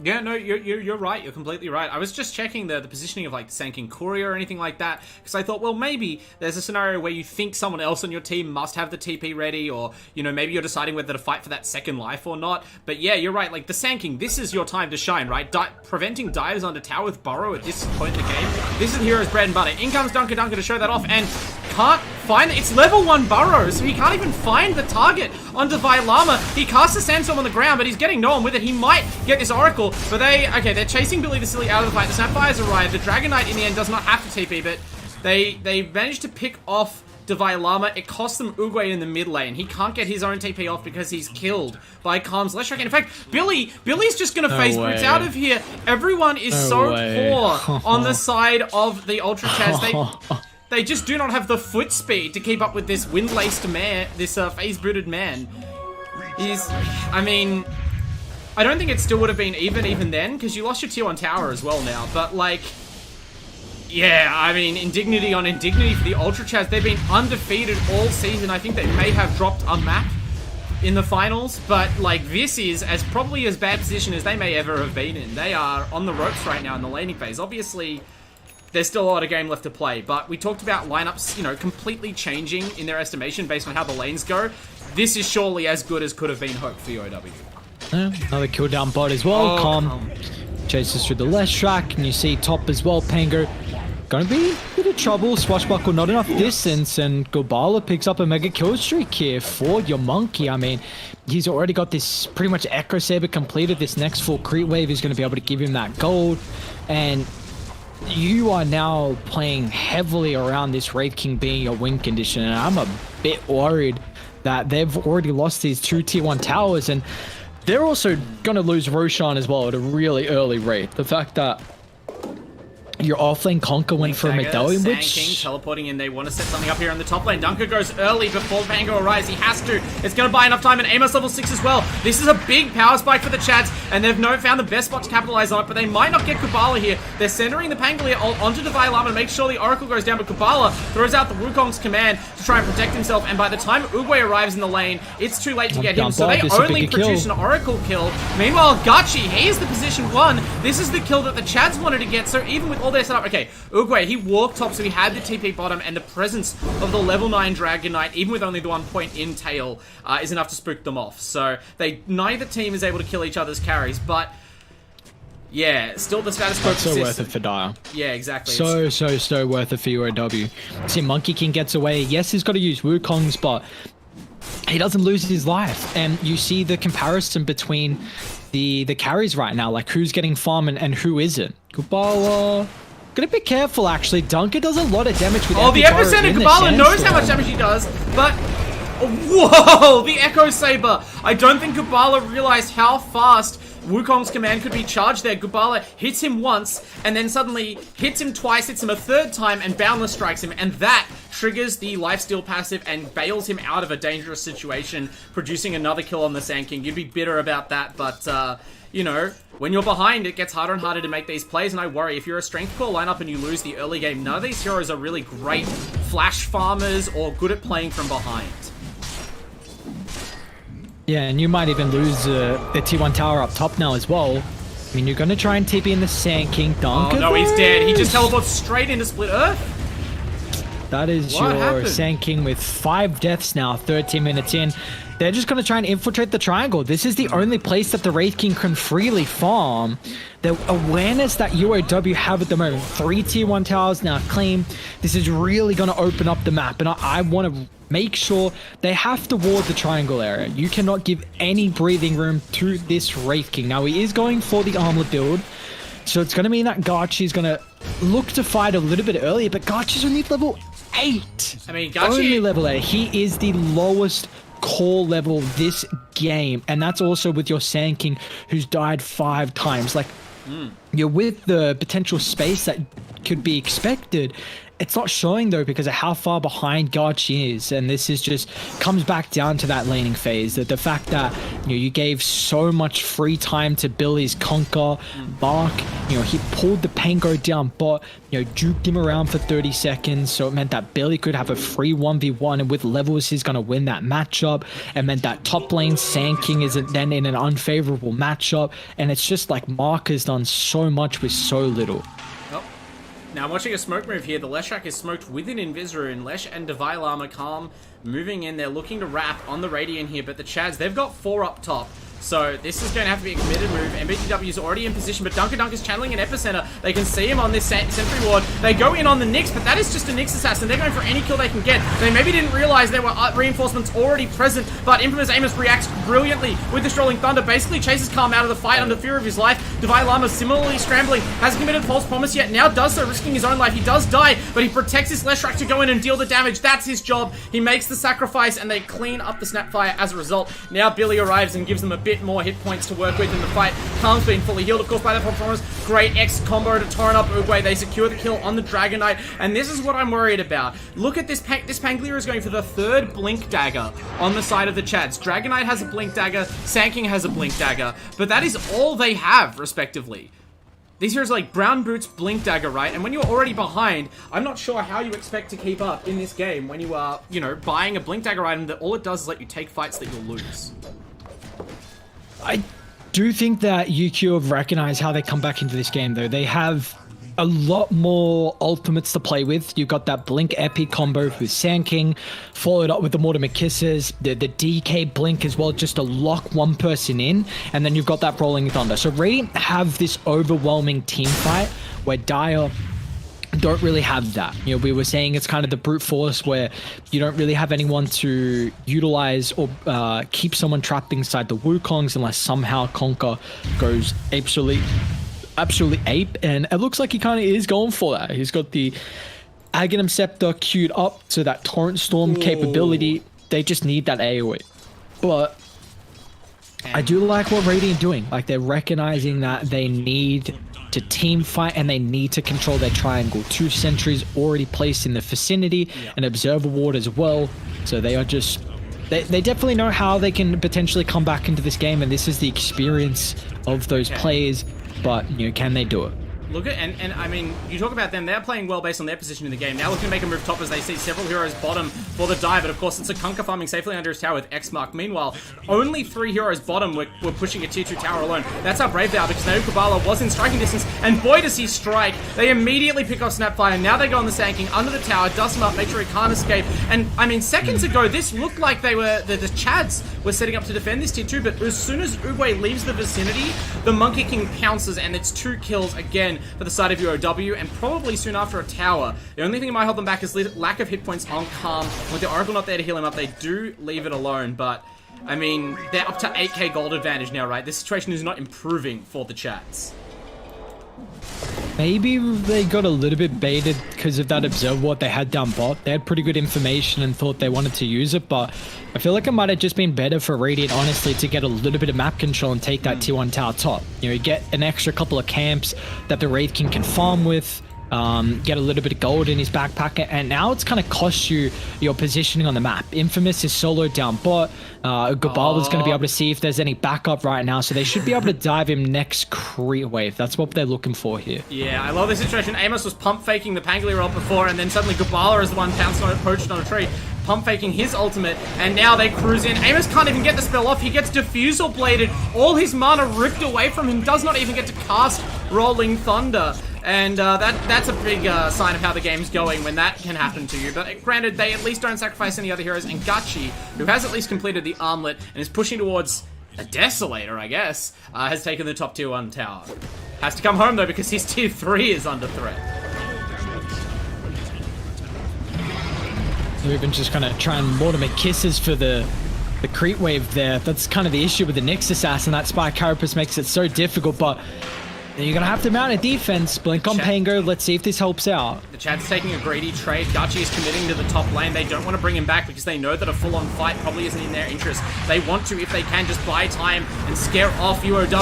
Yeah, no, you're right. You're completely right. I was just checking the positioning of like Sand King Courier or anything like that, because I thought, well, maybe there's a scenario where you think someone else on your team must have the TP ready, or, you know, maybe you're deciding whether to fight for that second life or not. But yeah, you're right. Like, the Sand King, this is your time to shine, right? Preventing dives under tower with Burrow at this point in the game. This is the hero's bread and butter. In comes Dunker to show that off, and can't find it. It's level 1 Burrow, so he can't even find the target on Divine Llama. He casts a Sandstorm on the ground, but he's getting no one with it. He might get this Oracle, but they're chasing Billy the Silly out of the fight. The Snapfire's arrived. The Dragon Knight in the end does not have to TP, but they managed to pick off Divine Llama. It cost them Uguay in the mid lane. He can't get his own TP off because he's killed by Calm's Less Strike. In fact, Billy's just gonna face boots out of here. Everyone is poor on the side of the Ultra Chaz. They just do not have the foot speed to keep up with this wind-laced man, this phase-booted man. I mean, I don't think it still would have been even then, because you lost your tier 1 tower as well now, but like, yeah, I mean, indignity on indignity for the Ultra Chaz. They've been undefeated all season. I think they may have dropped a map in the finals, but like, this is probably as bad position as they may ever have been in. They are on the ropes right now in the laning phase. Obviously, there's still a lot of game left to play, but we talked about lineups, you know, completely changing in their estimation based on how the lanes go. This is surely as good as could have been hoped for UOW. Another kill down bot as well. Calm chases through the left track, and you see top as well. Pango going to be a bit of trouble. Swashbuckle not enough distance, and Gobala picks up a mega kill streak here for your monkey. I mean, he's already got this pretty much Echo Saber completed. This next full creep wave is going to be able to give him that gold, and you are now playing heavily around this Wraith King being your win condition, and I'm a bit worried that they've already lost these 2 tier 1 towers, and they're also going to lose Roshan as well at a really early rate. The fact that your offlane Conquer went for a medallion, Sand King teleporting in. They want to set something up here in the top lane. Dunker goes early before Pango arrives. He has to. It's going to buy enough time, and Amos level 6 as well. This is a big power spike for the Chads, and they've found the best spot to capitalize on it, but they might not get Kubala here. They're centering the Pangolier onto Divine Llama to make sure the Oracle goes down, but Kubala throws out the Wukong's command to try and protect himself, and by the time Uguay arrives in the lane, it's too late to get him, so they only produce an Oracle kill. Meanwhile, Gachi, he's the position 1. This is the kill that the Chads wanted to get, so even with all their setup, okay, Uguay, he walked top, so he had the TP bottom, and the presence of the level 9 Dragon Knight, even with only the 1 point in tail, is enough to spook them off. So neither team is able to kill each other's carries, but yeah, still the status quo so worth it for Dire. Yeah, exactly. So worth it for UOW. See, Monkey King gets away. Yes, he's got to use Wukong's, but he doesn't lose his life. And you see the comparison between the carries right now, like who's getting farm and who isn't. Kubala. Gotta be careful, actually. Dunker does a lot of damage with the epicenter. Kubala knows how much damage he does, but whoa, the Echo Saber. I don't think Kubala realized how fast Wukong's command could be charged there. Kubala hits him once, and then suddenly hits him twice, hits him a third time, and Boundless strikes him, and that triggers the lifesteal passive and bails him out of a dangerous situation, producing another kill on the Sand King. You'd be bitter about that, but you know, when you're behind, it gets harder and harder to make these plays, and I worry, if you're a strength core lineup and you lose the early game, none of these heroes are really great flash farmers or good at playing from behind. Yeah, and you might even lose the T1 tower up top now as well. I mean, you're going to try and TP in the Sand King. Dunker. Oh no, he's dead. He just teleports straight into Split Earth. That is what your happened? Sand King with 5 deaths now, 13 minutes in. They're just going to try and infiltrate the triangle. This is the only place that the Wraith King can freely farm. The awareness that UOW have at the moment, 3 tier 1 towers now claim. This is really going to open up the map, and I want to make sure they have to ward the triangle area. You cannot give any breathing room to this Wraith King. Now, he is going for the armlet build, so it's going to mean that Gachi is going to look to fight a little bit earlier, but Gachi's only level 8. I mean, Gachi... Only level 8. He is the lowest core level this game, and that's also with your Sand King, who's died 5 times. Like, you're with the potential space that could be expected. It's not showing though because of how far behind Garchi is, and this is just comes back down to that laning phase. That the fact that you gave so much free time to Billy's Conquer, Bark. He pulled the Pango down, but juked him around for 30 seconds, so it meant that Billy could have a free 1v1, and with levels he's gonna win that matchup. It meant that top lane Sand King is then in an unfavorable matchup, and it's just like Mark has done so much with so little. Now I'm watching a smoke move here. The Leshrac is smoked with an Invisor, and Lesh and Divine Llama Calm moving in. They're looking to wrap on the Radiant here, but the Chads, they've got 4 up top. So this is going to have to be a committed move. MBTW is already in position, but Dunk is channeling an Epicenter. They can see him on this Sentry Ward. They go in on the Nyx, but that is just a Nyx assassin. They're going for any kill they can get. They maybe didn't realize there were reinforcements already present, but Infamous Amos reacts brilliantly with the Strolling Thunder. Basically chases Calm out of the fight under fear of his life. Divine Llama similarly scrambling. Hasn't committed false promise yet. Now does so, risking his own life. He does die, but he protects his Leshrac to go in and deal the damage. That's his job. He makes the sacrifice, and they clean up the Snapfire as a result. Now Billy arrives and gives them a bit more hit points to work with in the fight. Calm's been fully healed, of course, by that performance. Great X combo to torrent up Uguay. They secure the kill on the Dragon Knight, and this is what I'm worried about. Look at this. This Pangolier is going for the 3rd Blink Dagger on the side of the Chads. Dragon Knight has a Blink Dagger, Sand King has a Blink Dagger, but that is all they have, respectively. These heroes are like Brown Boots, Blink Dagger, right? And when you're already behind, I'm not sure how you expect to keep up in this game when you are, buying a Blink Dagger item that all it does is let you take fights that you'll lose. I do think that UQ have recognized how they come back into this game, though. They have a lot more ultimates to play with. You've got that Blink Epi combo with Sand King, followed up with the Mortimer Kisses, the DK Blink as well, just to lock one person in, and then you've got that Rolling Thunder. So Radiant have this overwhelming team fight where Dire don't really have that. We were saying it's kind of the brute force where you don't really have anyone to utilize or keep someone trapped inside the Wukongs unless somehow Conquer goes absolutely ape, and it looks like he kind of is going for that. He's got the Aghanim Scepter queued up, so that Torrent Storm capability, they just need that AoE. But I do like what Radiant doing. Like, they're recognizing that they need to team fight and they need to control their triangle. 2 sentries already placed in the vicinity, an Observer Ward as well. So they are just... They definitely know how they can potentially come back into this game, and this is the experience of those players. But, can they do it? Look at, and I mean, you talk about them, they're playing well based on their position in the game. Now looking to make a move top as they see several heroes bottom for the dive, but of course it's a Kunkka farming safely under his tower with X Mark. Meanwhile, only 3 heroes bottom were pushing a tier 2 tower alone. That's how brave they are, because Naomi Kubala was in striking distance, and boy does he strike. They immediately pick off Snapfire. Now they go on the Sand King under the tower, dust him up, make sure he can't escape. And I mean, seconds ago, this looked like they were, the Chads were setting up to defend this tier 2, but as soon as Uguay leaves the vicinity, the Monkey King pounces, and it's 2 kills again for the side of UOW, and probably soon after a tower. The only thing that might hold them back is lack of hit points on Calm. With the Oracle not there to heal him up, they do leave it alone, but I mean, they're up to 8k gold advantage now, right? This situation is not improving for the Chats. Maybe they got a little bit baited because of that Observer Ward they had down bot. They had pretty good information and thought they wanted to use it, but I feel like it might have just been better for Radiant, honestly, to get a little bit of map control and take that tier 1 tower top. You get an extra couple of camps that the Wraith King can farm with, get a little bit of gold in his backpack, and now it's kind of cost you your positioning on the map. Infamous is soloed down bot. Gabala's going to be able to see if there's any backup right now, so they should be able to dive him next creep wave. That's what they're looking for here. Yeah, I love this situation. Amos was pump faking the Pangolier ult before, and then suddenly Gabala is the one poached on a tree, pump faking his ultimate, and now they cruise in. Amos can't even get the spell off. He gets Diffusal Bladed. All his mana ripped away from him. Does not even get to cast Rolling Thunder. And that's a big sign of how the game's going when that can happen to you. But granted, they at least don't sacrifice any other heroes. And Gachi, who has at least completed the armlet and is pushing towards a Desolator, I guess, has taken the top tier 1 tower. Has to come home, though, because his tier 3 is under threat. They're even just going to try and Mortimer Kisses for the creep wave there. That's kind of the issue with the Nyx Assassin. That Spire Carapace makes it so difficult, but you're going to have to mount a defense. Blink on Pango. Let's see if this helps out. The Chad's taking a greedy trade. Gachi is committing to the top lane. They don't want to bring him back because they know that a full-on fight probably isn't in their interest. They want to, if they can, just buy time and scare off UOW.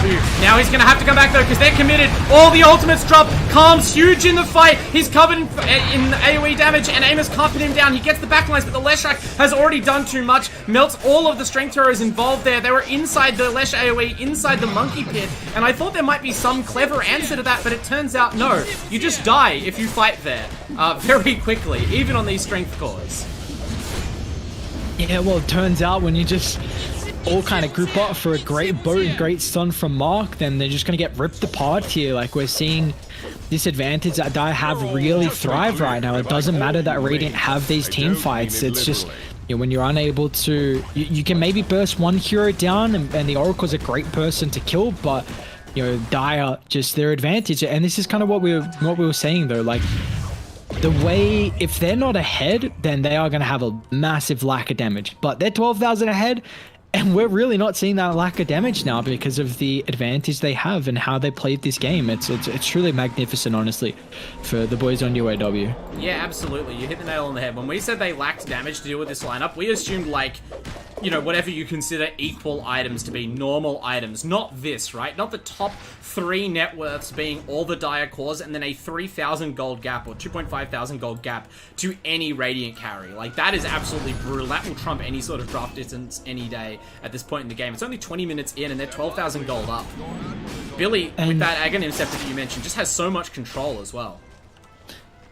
Now he's going to have to come back though because they're committed. All the ultimates drop. Calm's huge in the fight. He's covered in AoE damage and Amos can't pin him down. He gets the backlines, but the Leshrac has already done too much. Melts all of the strength heroes involved there. They were inside the Lesh AoE, inside the monkey pit, and I thought there might be some clever answer to that, but it turns out no. You just die if you fight there very quickly, even on these strength cores. Yeah, well, it turns out when you just all kind of group up for a great boat and great stun from Mark, then they're just going to get ripped apart here. Like, we're seeing this advantage that Dire have really thrive right now. It doesn't matter that Radiant have these team fights. It's just, you know, when you're unable to, you can maybe burst one hero down, and the Oracle's a great person to kill, but you know, Dire, just their advantage. And this is kind of what we were saying though, like, the way, if they're not ahead, then they are going to have a massive lack of damage, but they're 12,000 ahead, and we're really not seeing that lack of damage now because of the advantage they have and how they played this game. It's truly magnificent, honestly, for the boys on UOW. Yeah, absolutely. You hit the nail on the head. When we said they lacked damage to deal with this lineup, we assumed, like, you know, whatever you consider equal items to be normal items. Not this, right? Not the top 3 net worths being all the Dire cores and then a 3,000 gold gap or 2,500 gold gap to any Radiant carry. Like, that is absolutely brutal. That will trump any sort of draft distance any day at this point in the game. It's only 20 minutes in and they're 12,000 gold up. Billy, with that Aghanim Scepter that you mentioned, just has so much control as well.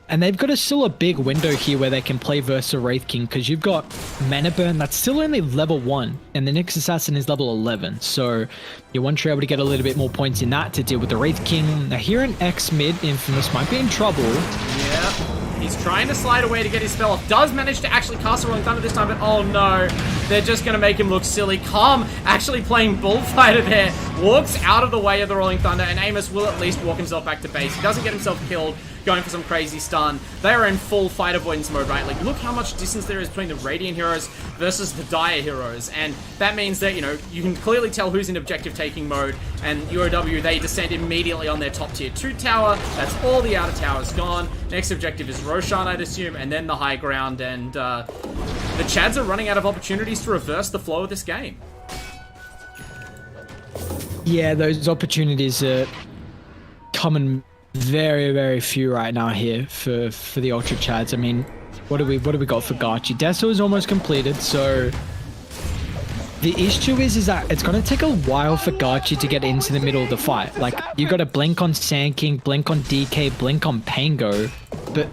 And they've got still a big window here where they can play versus Wraith King, because you've got Mana Burn that's still only level 1, and the Nyx Assassin is level 11. So you want to be able to get a little bit more points in that to deal with the Wraith King. Now here in X mid, Infamous might be in trouble. Yeah, he's trying to slide away to get his spell off. Does manage to actually cast a Rolling Thunder this time, but oh no, they're just going to make him look silly. Calm actually playing Bullfighter there, walks out of the way of the Rolling Thunder, and Amos will at least walk himself back to base. He doesn't get himself killed, going for some crazy stun. They are in full fight avoidance mode, right? Like, look how much distance there is between the Radiant heroes versus the Dire heroes, and that means that, you know, you can clearly tell who's in objective taking mode, and UOW, they descend immediately on their top tier 2 tower. That's all the outer towers gone. Next objective is Roshan, I'd assume, and then the high ground, and the Chads are running out of opportunities to reverse the flow of this game. Yeah, those opportunities are coming very, very few right now here for the Ultra Chads. I mean, what do we got for Gachi? Deso is almost completed, so the issue is that it's going to take a while for Gachi to get into the middle of the fight. Like, you got to blink on Sand King, blink on DK, blink on Pango, but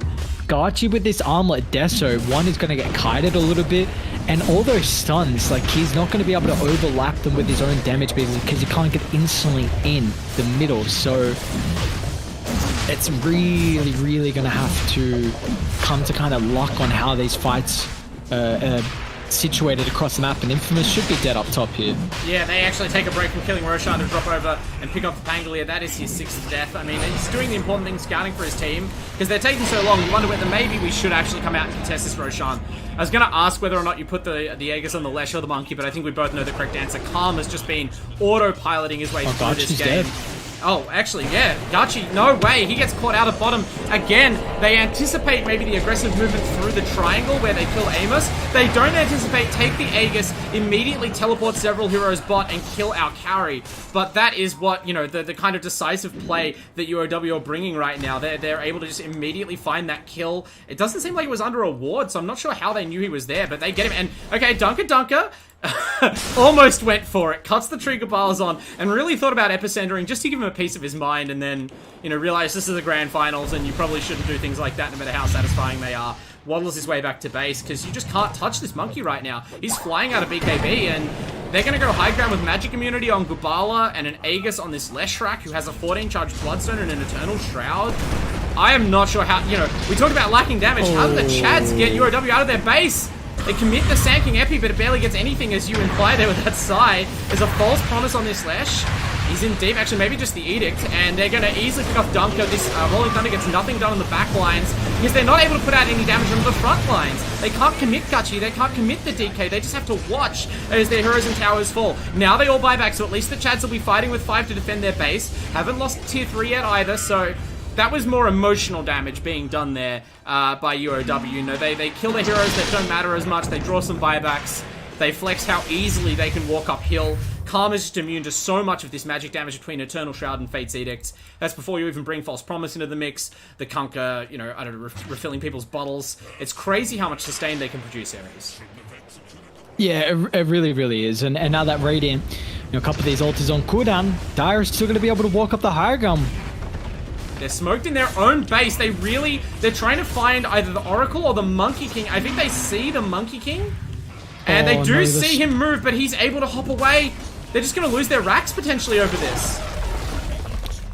Gachi with this armlet Deso, one is going to get kited a little bit, and all those stuns, like, he's not going to be able to overlap them with his own damage because he can't get instantly in the middle. So it's really, really going to have to come to kind of luck on how these fights are situated across the map, and Infamous should be dead up top here. Yeah, they actually take a break from killing Roshan to drop over and pick up the Pangolier. That is his 6th death. I mean, he's doing the important thing, scouting for his team, because they're taking so long. You wonder whether maybe we should actually come out and contest this Roshan. I was going to ask whether or not you put the Aegis on the Lesh or the Monkey, but I think we both know the correct answer. Calm has just been autopiloting his way through this game. Dead. Oh, actually, yeah. Gachi, no way. He gets caught out of bottom. Again, they anticipate maybe the aggressive movement through the triangle where they kill Amos. They don't anticipate take the Aegis, immediately teleport several heroes bot and kill our carry. But that is what, you know, the kind of decisive play that UOW are bringing right now. They're able to just immediately find that kill. It doesn't seem like it was under a ward, so I'm not sure how they knew he was there, but they get him. And, okay, Dunker. Almost went for it, cuts the trigger bars on, and really thought about epicentering just to give him a piece of his mind, and then, you know, realized this is the grand finals and you probably shouldn't do things like that no matter how satisfying they are. Waddles his way back to base because you just can't touch this monkey right now. He's flying out of BKB, and they're going to go high ground with magic immunity on Gubala and an Aegis on this Leshrac, who has a 14 charged Bloodstone and an Eternal Shroud. I am not sure how, you know, we talked about lacking damage. How did the Chads get UOW out of their base? They commit the Sand King Epi, but it barely gets anything, as you imply there with that Psy. There's a false promise on this Lesh. He's in deep, actually maybe just the Edict, and they're going to easily pick off Dunker. This Rolling Thunder gets nothing done on the back lines because they're not able to put out any damage on the front lines. They can't commit Gachi, they can't commit the DK, they just have to watch as their heroes and towers fall. Now they all buy back, so at least the Chads will be fighting with 5 to defend their base. Haven't lost tier 3 yet either, so that was more emotional damage being done there by UOW. You know, they kill the heroes that don't matter as much. They draw some buybacks. They flex how easily they can walk uphill. Karma's just immune to so much of this magic damage between Eternal Shroud and Fate's Edict. That's before you even bring False Promise into the mix. The Kunkka, you know, I don't know, refilling people's bottles. It's crazy how much sustain they can produce, Ares. Yeah, it really, really is. And now that Radiant, you know, a couple of these ultis on cooldown, Dire is still going to be able to walk up the higher ground. They're smoked in their own base. They're trying to find either the Oracle or the Monkey King. I think they see the Monkey King. And they do see him move, but he's able to hop away. They're just going to lose their racks potentially over this.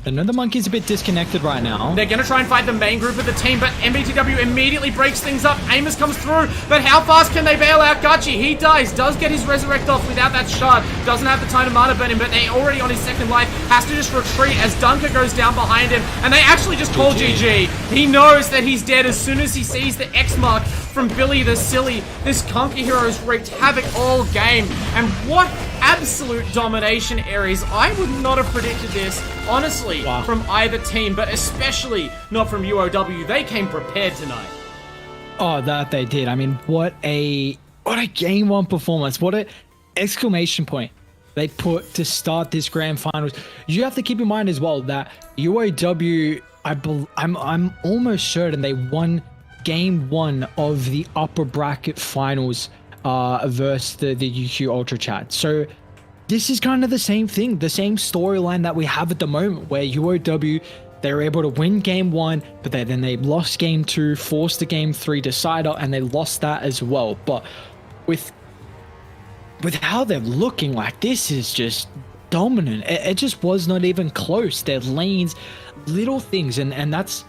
I know the Monkey's a bit disconnected right now. They're going to try and fight the main group of the team, but MBTW immediately breaks things up. Amos comes through, but how fast can they bail out Gachi? He dies, does get his resurrect off without that shard. Doesn't have the time to mana burn him, but they're already on his second life. Has to just retreat as Dunker goes down behind him, and they actually just call GG. He knows that he's dead as soon as he sees the X mark from Billy the Silly. This Kunkka hero has wreaked havoc all game, and what absolute domination, Ares. I would not have predicted this, honestly, from either team, but especially not from UOW. They came prepared tonight. Oh, that they did. I mean, what a game one performance. What a exclamation point they put to start this grand finals. You have to keep in mind as well that UOW, I'm almost certain they won game one of the upper bracket finals versus the UQ Ultra Chat. So this is kind of the same thing, the same storyline that we have at the moment, where UOW, they were able to win game one, but then they lost game two, forced the game three decider, and they lost that as well. But with how they're looking, like, this is just dominant. It just was not even close. Their lanes, little things, and that's,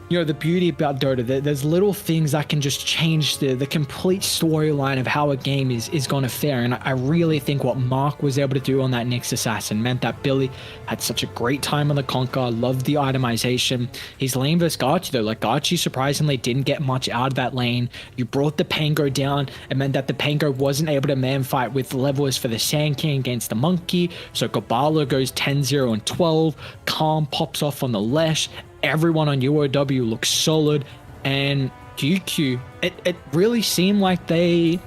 you know, the beauty about Dota. There's little things that can just change the complete storyline of how a game is going to fare. And I really think what Mark was able to do on that Nyx Assassin meant that Billy had such a great time on the Conquer. Loved the itemization. His lane versus Gachi, though, like, Gachi surprisingly didn't get much out of that lane. You brought the Pango down. It meant that the Pango wasn't able to man fight with levels for the Sand King against the Monkey. So Gabala goes 10-0 and 12. Calm pops off on the Lesh. Everyone on UOW looks solid, and UQ, it really seemed like this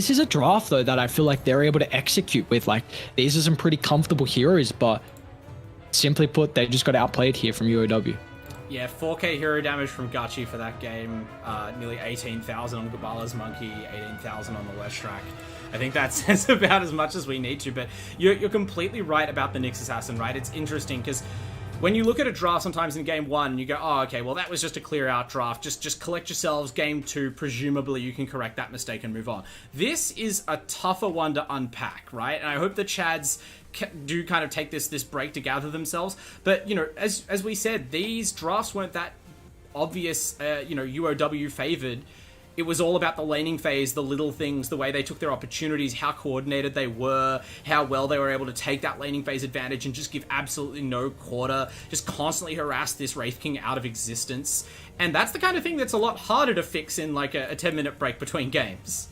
is a draft, though, that I feel like they're able to execute with. Like, these are some pretty comfortable heroes, but simply put, they just got outplayed here from UOW. Yeah, 4k hero damage from Gachi for that game, nearly 18,000 on Gabala's Monkey, 18,000 on the West track. I think that says about as much as we need to, but you're completely right about the Nyx Assassin, right? It's interesting, because when you look at a draft sometimes in game one, you go, oh, okay, well, that was just a clear-out draft. Just collect yourselves. Game two, presumably you can correct that mistake and move on. This is a tougher one to unpack, right? And I hope the Chads do kind of take this break to gather themselves. But, you know, as we said, these drafts weren't that obvious, you know, UOW favored. It was all about the laning phase, the little things, the way they took their opportunities, how coordinated they were, how well they were able to take that laning phase advantage and just give absolutely no quarter, just constantly harass this Wraith King out of existence. And that's the kind of thing that's a lot harder to fix in like a 10-minute break between games.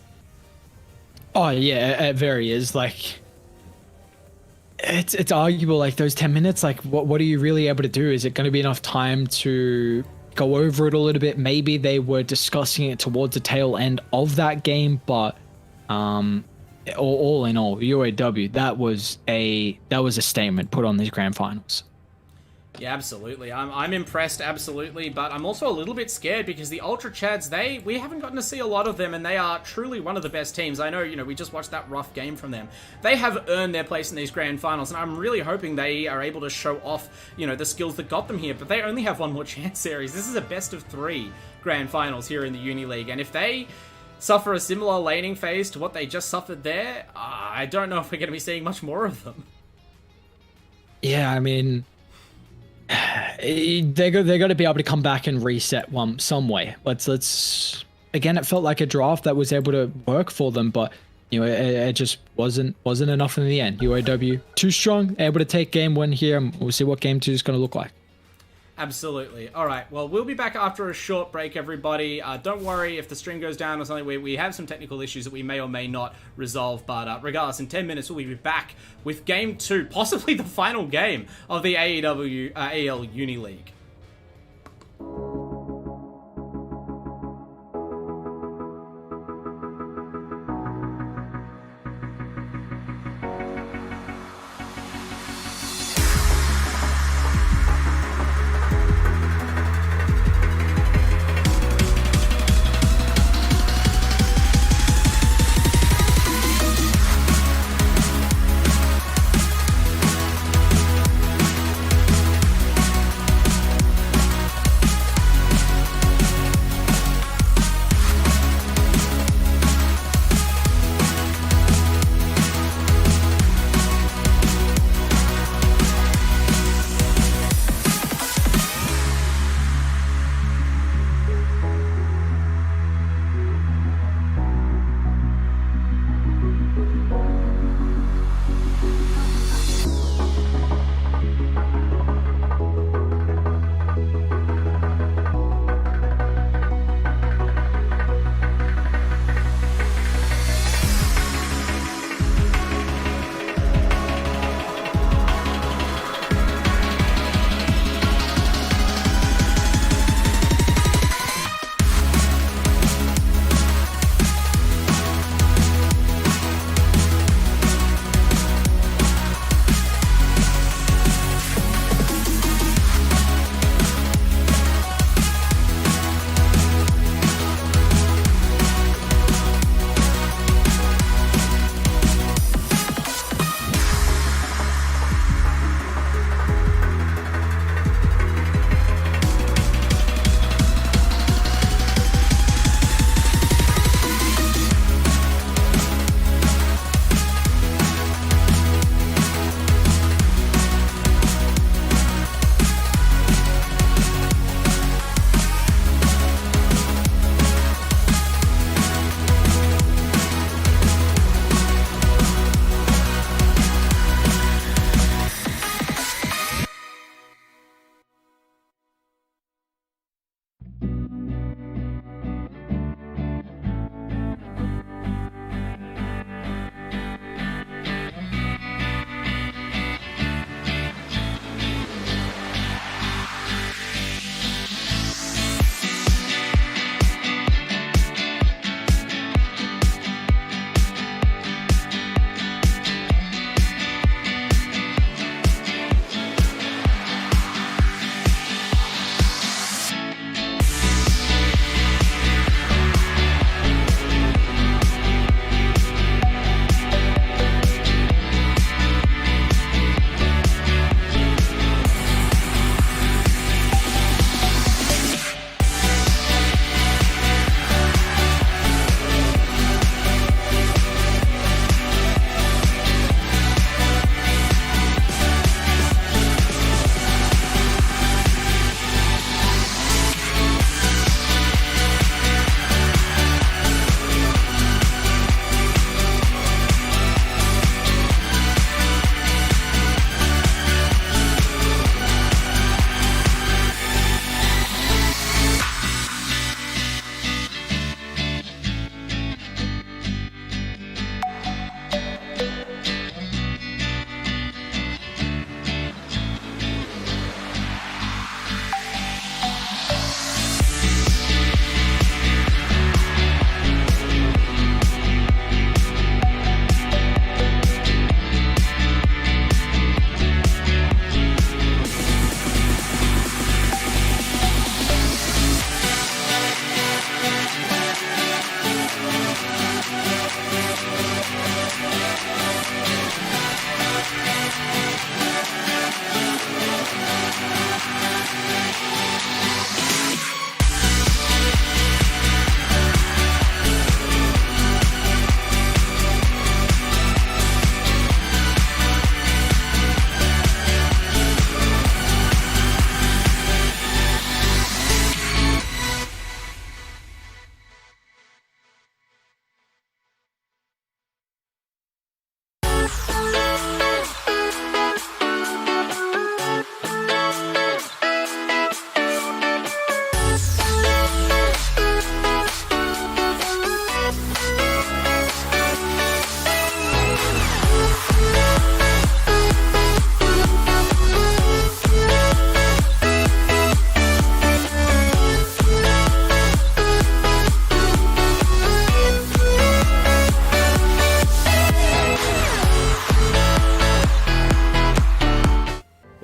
Oh, yeah, it very is. Like, it's arguable, like, those 10 minutes, like, what are you really able to do? Is it going to be enough time to go over it a little bit? Maybe they were discussing it towards the tail end of that game, but all in all, UAW, that was a statement put on these grand finals. Yeah, absolutely. I'm impressed, absolutely, but I'm also a little bit scared because the Ultra Chads, we haven't gotten to see a lot of them, and they are truly one of the best teams. I know, you know, we just watched that rough game from them. They have earned their place in these grand finals, and I'm really hoping they are able to show off, you know, the skills that got them here, but they only have one more chance series. This is a best of 3 grand finals here in the Uni League, and if they suffer a similar laning phase to what they just suffered there, I don't know if we're going to be seeing much more of them. Yeah, I mean, they're going to be able to come back and reset some way. Let's again, it felt like a draft that was able to work for them, but you know, it just wasn't enough in the end. UAW too strong, able to take game 1 here, and we'll see what game 2 is going to look like. Absolutely. All right. Well, we'll be back after a short break, everybody. Don't worry if the stream goes down or something. We have some technical issues that we may or may not resolve. But regardless, in 10 minutes, we'll be back with Game 2, possibly the final game of the AEL Uni League.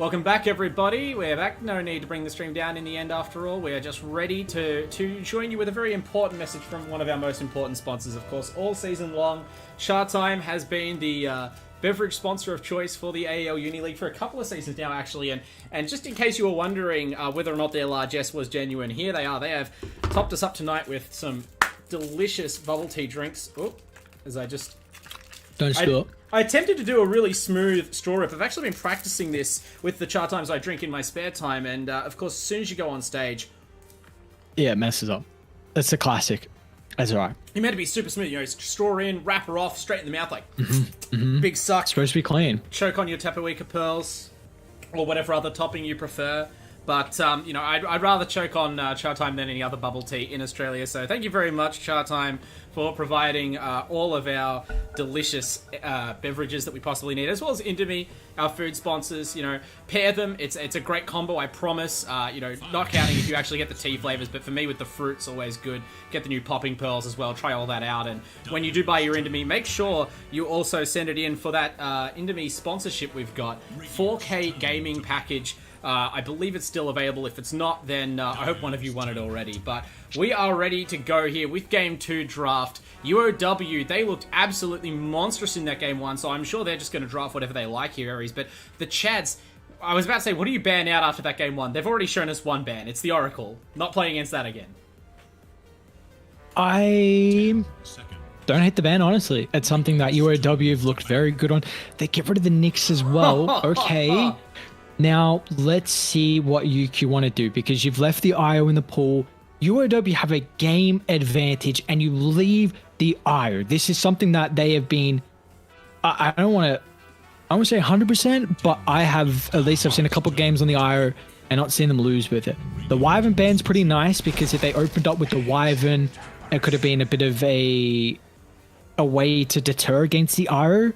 Welcome back, everybody. We're back. No need to bring the stream down in the end, after all. We are just ready to join you with a very important message from one of our most important sponsors, of course, all season long. Chatime has been the beverage sponsor of choice for the AEL Uni League for a couple of seasons now, actually. And just in case you were wondering whether or not their largesse was genuine, here they are. They have topped us up tonight with some delicious bubble tea drinks. Oh, as I just... Don't stop. I attempted to do a really smooth straw rip. I've actually been practicing this with the Chatimes I drink in my spare time, and of course, as soon as you go on stage... Yeah, it messes up. It's a classic. That's alright. You're meant to be super smooth, straw in, wrap her off, straight in the mouth, like big suck. It's supposed to be clean. Choke on your Tapawika pearls, or whatever other topping you prefer. But, I'd rather choke on Chatime than any other bubble tea in Australia. So thank you very much, Chatime, for providing all of our delicious beverages that we possibly need, as well as Indomie, our food sponsors. Pair them. It's a great combo, I promise. Not counting if you actually get the tea flavors, but for me, with the fruit's always good. Get the new popping pearls as well. Try all that out. And when you do buy your Indomie, make sure you also send it in for that Indomie sponsorship we've got. 4K gaming package. I believe it's still available. If it's not, then I hope one of you won it already. But we are ready to go here with Game 2 draft. UOW, they looked absolutely monstrous in that Game 1, so I'm sure they're just going to draft whatever they like here, Ares. But the Chads, I was about to say, what do you ban out after that Game 1? They've already shown us one ban. It's the Oracle. Not playing against that again. I don't hate the ban, honestly. It's something that UOW have looked very good on. They get rid of the Knicks as well. Okay. Now, let's see what UQ want to do, because you've left the IO in the pool. UOW have a game advantage, and you leave the IO. This is something that they have been... I don't want to say 100%, but I've seen a couple games on the IO and not seen them lose with it. The Wyvern ban's pretty nice, because if they opened up with the Wyvern, it could have been a bit of a way to deter against the IO.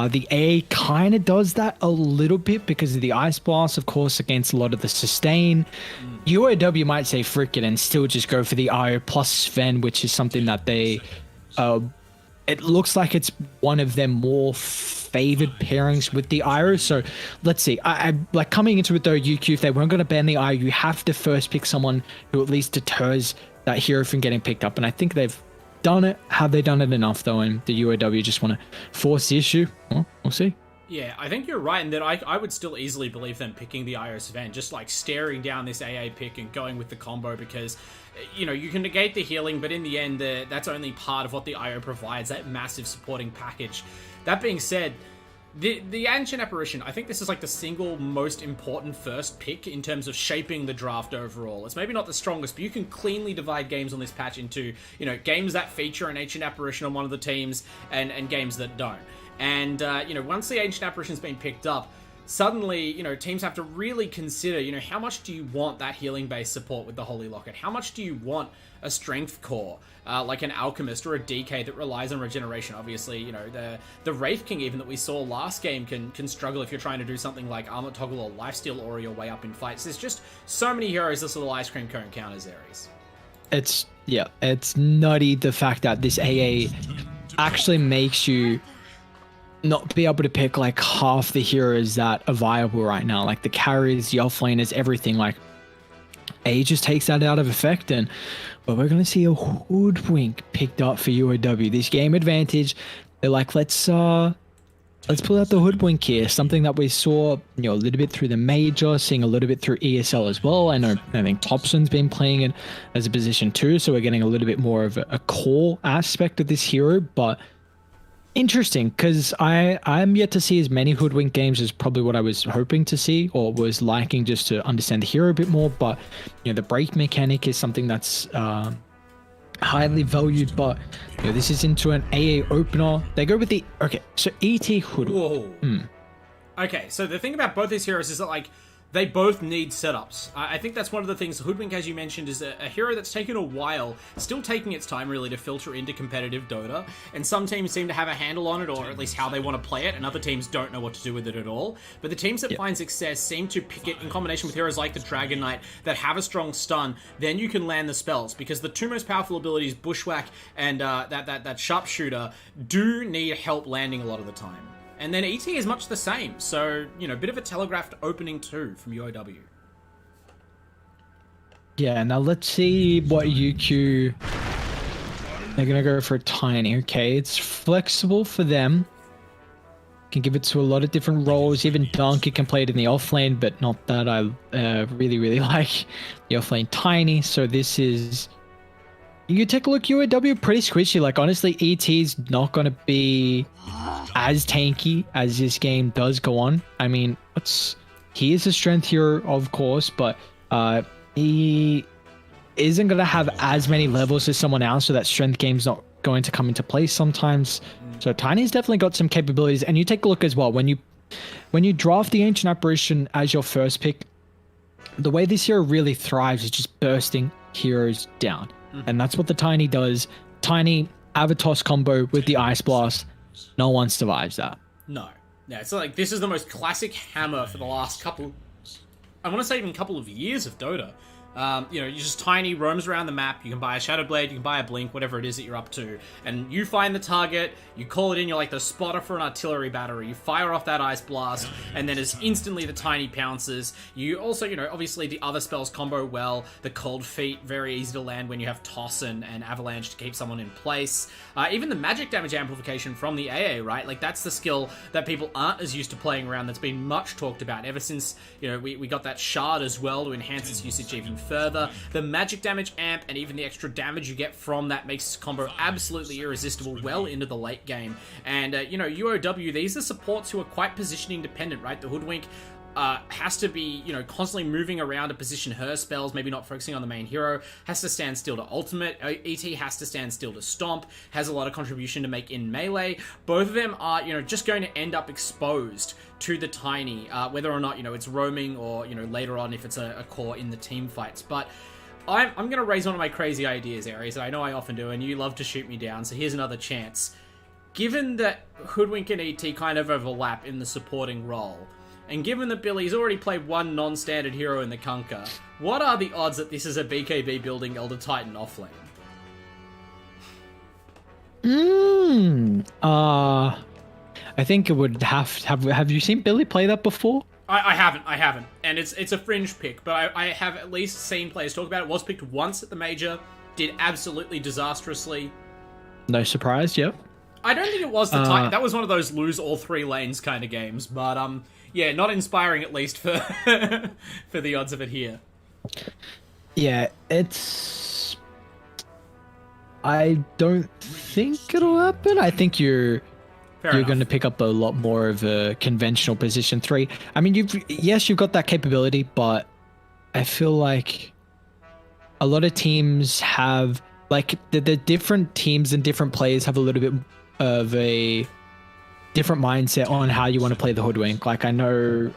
The A kind of does that a little bit because of the Ice Blast, of course, against a lot of the sustain. UOW might say frick it and still just go for the IO plus Sven, which is something that they... it looks like it's one of their more favored pairings with the IO. So let's see. I like coming into it though, UQ, if they weren't going to ban the IO, you have to first pick someone who at least deters that hero from getting picked up. And I think they've done it. Have they done it enough though? And the UOW just want to force the issue? Well, we'll see. Yeah, I think you're right, and that I would still easily believe them picking the IO Sven, just like staring down this AA pick and going with the combo, because you can negate the healing, but in the end that's only part of what the IO provides, that massive supporting package. That being said, the Ancient Apparition, I think this is like the single most important first pick in terms of shaping the draft overall. It's maybe not the strongest, but you can cleanly divide games on this patch into, games that feature an Ancient Apparition on one of the teams and games that don't. And, once the Ancient Apparition's been picked up, suddenly, teams have to really consider, how much do you want that healing-based support with the Holy Locket? How much do you want a Strength Core, like an Alchemist or a DK that relies on regeneration? Obviously, the Wraith King even that we saw last game can struggle if you're trying to do something like Armor Toggle or Lifesteal or your way up in fights. There's just so many heroes this little Ice Cream Cone counters, Ares. It's nutty the fact that this AA actually makes you not be able to pick like half the heroes that are viable right now, like the carries, the offlaners, everything. Like A just takes that out of effect, and we're going to see a hoodwink picked up for UOW. This game advantage, they're like, let's pull out the hoodwink here. Something that we saw, a little bit through the major, seeing a little bit through ESL as well. I think Thompson's been playing it as a position too, so we're getting a little bit more of a core aspect of this hero, but interesting, because I'm yet to see as many hoodwink games as probably what I was hoping to see, or was liking, just to understand the hero a bit more. But the break mechanic is something that's highly valued. But this is into an AA opener. They go with the so ET hoodwink. Whoa. Okay, so the thing about both these heroes is that they both need setups. I think that's one of the things. Hoodwink, as you mentioned, is a hero that's taken a while, still taking its time really to filter into competitive Dota, and some teams seem to have a handle on it, or at least how they want to play it, and other teams don't know what to do with it at all. But the teams that find success seem to pick it in combination with heroes like the Dragon Knight that have a strong stun. Then you can land the spells, because the two most powerful abilities, Bushwhack and that Sharpshooter, do need help landing a lot of the time. And then ET is much the same. So, you know, a bit of a telegraphed opening too from UOW. Yeah, now let's see what UQ... They're going to go for Tiny. Okay, it's flexible for them. Can give it to a lot of different roles. Even Donkey can play it in the offlane, but not that I really like the offlane Tiny. So this is... You take a look, UOW, pretty squishy. Like, honestly, ET's not going to be as tanky as this game does go on. I mean, he is a strength hero, of course, but he isn't going to have as many levels as someone else, so that strength game's not going to come into play sometimes. So Tiny's definitely got some capabilities. And you take a look as well, when you draft the Ancient Apparition as your first pick, the way this hero really thrives is just bursting heroes down. And that's what the Tiny does. Tiny Avatos combo with the Ice Blast. No one survives that. No. Yeah, it's like this is the most classic hammer for the last couple... I want to say even couple of years of Dota. You know, you just Tiny roams around the map. You can buy a Shadow Blade, you can buy a Blink, whatever it is that you're up to. And you find the target, you call it in, you're like the spotter for an artillery battery. You fire off that Ice Blast, and then as instantly the Tiny pounces. You also, you know, obviously the other spells combo well. The Cold Feet, very easy to land when you have Toss and Avalanche to keep someone in place. Even the magic damage amplification from the AA, right? Like, that's the skill that people aren't as used to playing around that's been much talked about ever since, you know, we got that Shard as well to enhance its usage even further. The magic damage amp and even the extra damage you get from that makes this combo absolutely irresistible well into the late game. And, you know, UOW, these are supports who are quite positioning dependent, right? The Hoodwink has to be, you know, constantly moving around to position her spells, maybe not focusing on the main hero, has to stand still to ultimate, ET has to stand still to stomp, has a lot of contribution to make in melee. Both of them are, you know, just going to end up exposed to the Tiny, whether or not, you know, it's roaming or, you know, later on if it's a core in the team fights. But I'm going to raise one of my crazy ideas, Ares, and I know I often do, and you love to shoot me down, so here's another chance. Given that Hoodwink and ET kind of overlap in the supporting role, and given that Billy's already played one non-standard hero in the Kunkka, what are the odds that this is a BKB building Elder Titan offlane? I think it would have you seen Billy play that before? I haven't. And it's a fringe pick, but I have at least seen players talk about it. It was picked once at the major, did absolutely disastrously. No surprise, yep. I don't think it was the Titan. That was one of those lose all three lanes kind of games, but yeah, not inspiring at least for for the odds of it here. Yeah, it's... I don't think it'll happen. I think you're going to pick up a lot more of a conventional position 3. I mean, you've got that capability, but I feel like a lot of teams have, like, the different teams and different players have a little bit of a different mindset on how you want to play the Hoodwink. Like, I know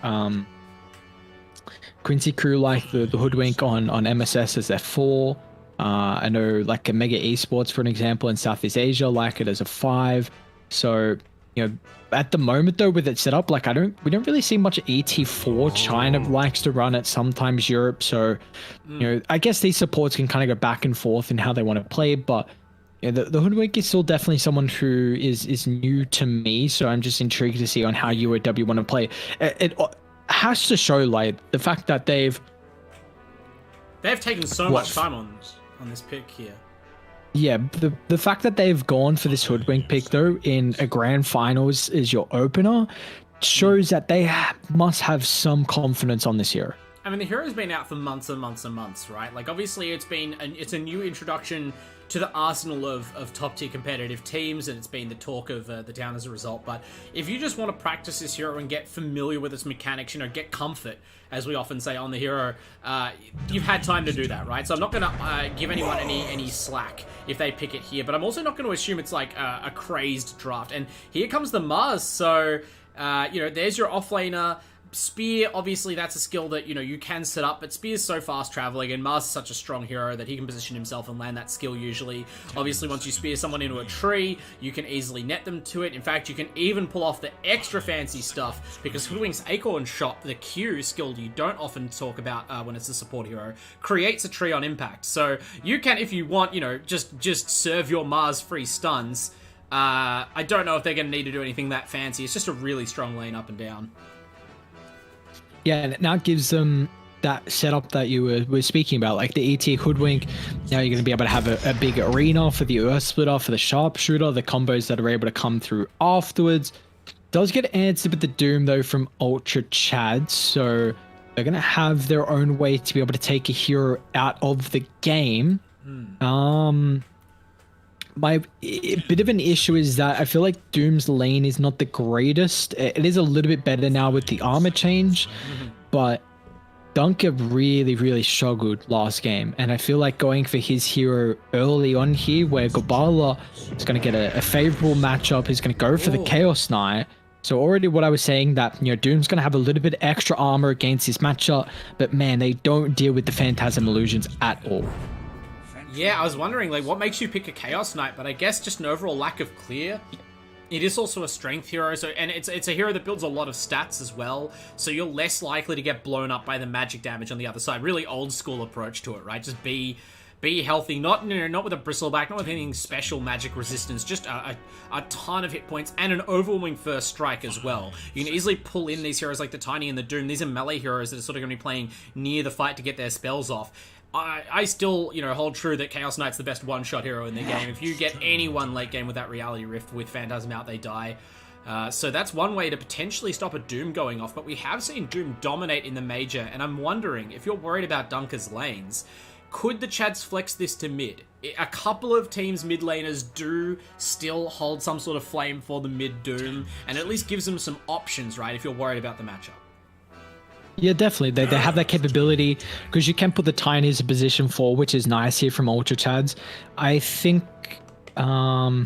Quincy Crew like the Hoodwink on MSS as their 4. I know, like, a Mega Esports, for an example, in Southeast Asia like it as a 5. So, you know, at the moment though, with it set up, like, we don't really see much ET4. China likes to run it, sometimes Europe. So, you know, I guess these supports can kind of go back and forth in how they want to play, but yeah, the Hoodwink is still definitely someone who is new to me, so I'm just intrigued to see on how UOW want to play. It has to show, like, the fact that they've taken so much time on this pick here. Yeah, the fact that they've gone for this Hoodwink pick, though, in a grand finals is your opener, shows that they must have some confidence on this hero. I mean, the hero's been out for months and months and months, right? Like, obviously, it's a new introduction to the arsenal of top-tier competitive teams, and it's been the talk of the town as a result. But if you just want to practice this hero and get familiar with its mechanics, you know, get comfort, as we often say on the hero, you've had time to do that, right? So I'm not going to give anyone any slack if they pick it here, but I'm also not going to assume it's like a crazed draft. And here comes the Mars, so, you know, there's your offlaner. Spear, obviously, that's a skill that, you know, you can set up, but Spear's so fast traveling, and Mars is such a strong hero that he can position himself and land that skill usually. Obviously, once you spear someone into a tree, you can easily net them to it. In fact, you can even pull off the extra fancy stuff, because Hoodwink's Acorn Shot, the Q skill you don't often talk about when it's a support hero, creates a tree on impact. So you can, if you want, you know, just serve your Mars free stuns, I don't know if they're going to need to do anything that fancy. It's just a really strong lane up and down. Yeah, and it now gives them that setup that you were speaking about, like the ET Hoodwink. Now you're going to be able to have a big arena for the Earth Splitter, for the Sharpshooter, the combos that are able to come through afterwards. Does get answered with the Doom, though, from Ultra Chad, so they're going to have their own way to be able to take a hero out of the game. My bit of an issue is that I feel like Doom's lane is not the greatest. It is a little bit better now with the armor change, but Dunker really struggled last game, and I feel like going for his hero early on here, where Gobala is going to get a favorable matchup, he's going to go for the Chaos Knight. So already what I was saying, that, you know, Doom's going to have a little bit extra armor against this matchup, but man, they don't deal with the Phantasm Illusions at all. Yeah, I was wondering, like, what makes you pick a Chaos Knight? But I guess just an overall lack of clear. It is also a strength hero, so, and it's a hero that builds a lot of stats as well, so you're less likely to get blown up by the magic damage on the other side. Really old school approach to it, right? Just be healthy, not with a bristleback, not with anything special magic resistance, just a ton of hit points and an overwhelming first strike as well. You can easily pull in these heroes like the Tiny and the Doom. These are melee heroes that are sort of going to be playing near the fight to get their spells off. I still, hold true that Chaos Knight's the best one-shot hero in the game. If you get anyone late game with that Reality Rift with Phantasm out, they die. So that's one way to potentially stop a Doom going off, but we have seen Doom dominate in the Major, and I'm wondering, if you're worried about Dunker's lanes, could the Chads flex this to mid? A couple of teams' mid laners do still hold some sort of flame for the mid Doom, and at least gives them some options, right, if you're worried about the matchup. Yeah, definitely. They have that capability, because you can put the Tiny as a position 4, which is nice here from Ultra Chads. I think, I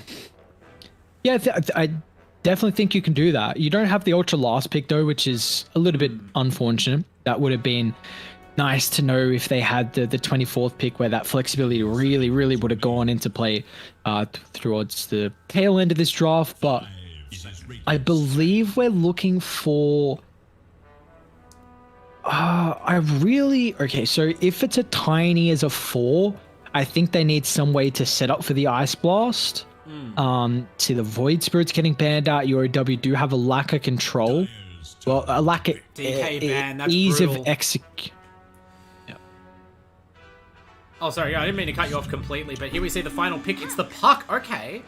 definitely think you can do that. You don't have the Ultra last pick, though, which is a little bit unfortunate. That would have been nice to know if they had the 24th pick, where that flexibility really would have gone into play towards the tail end of this draft. But I believe we're looking for... okay, so if it's a Tiny as a 4, I think they need some way to set up for the Ice Blast. See, the Void Spirit's getting banned out. UOW do have a lack of control. Well, a lack of ease brutal. Of execution. Yeah. Oh, sorry, I didn't mean to cut you off completely, but here we see the final pick. It's the Puck. Okay.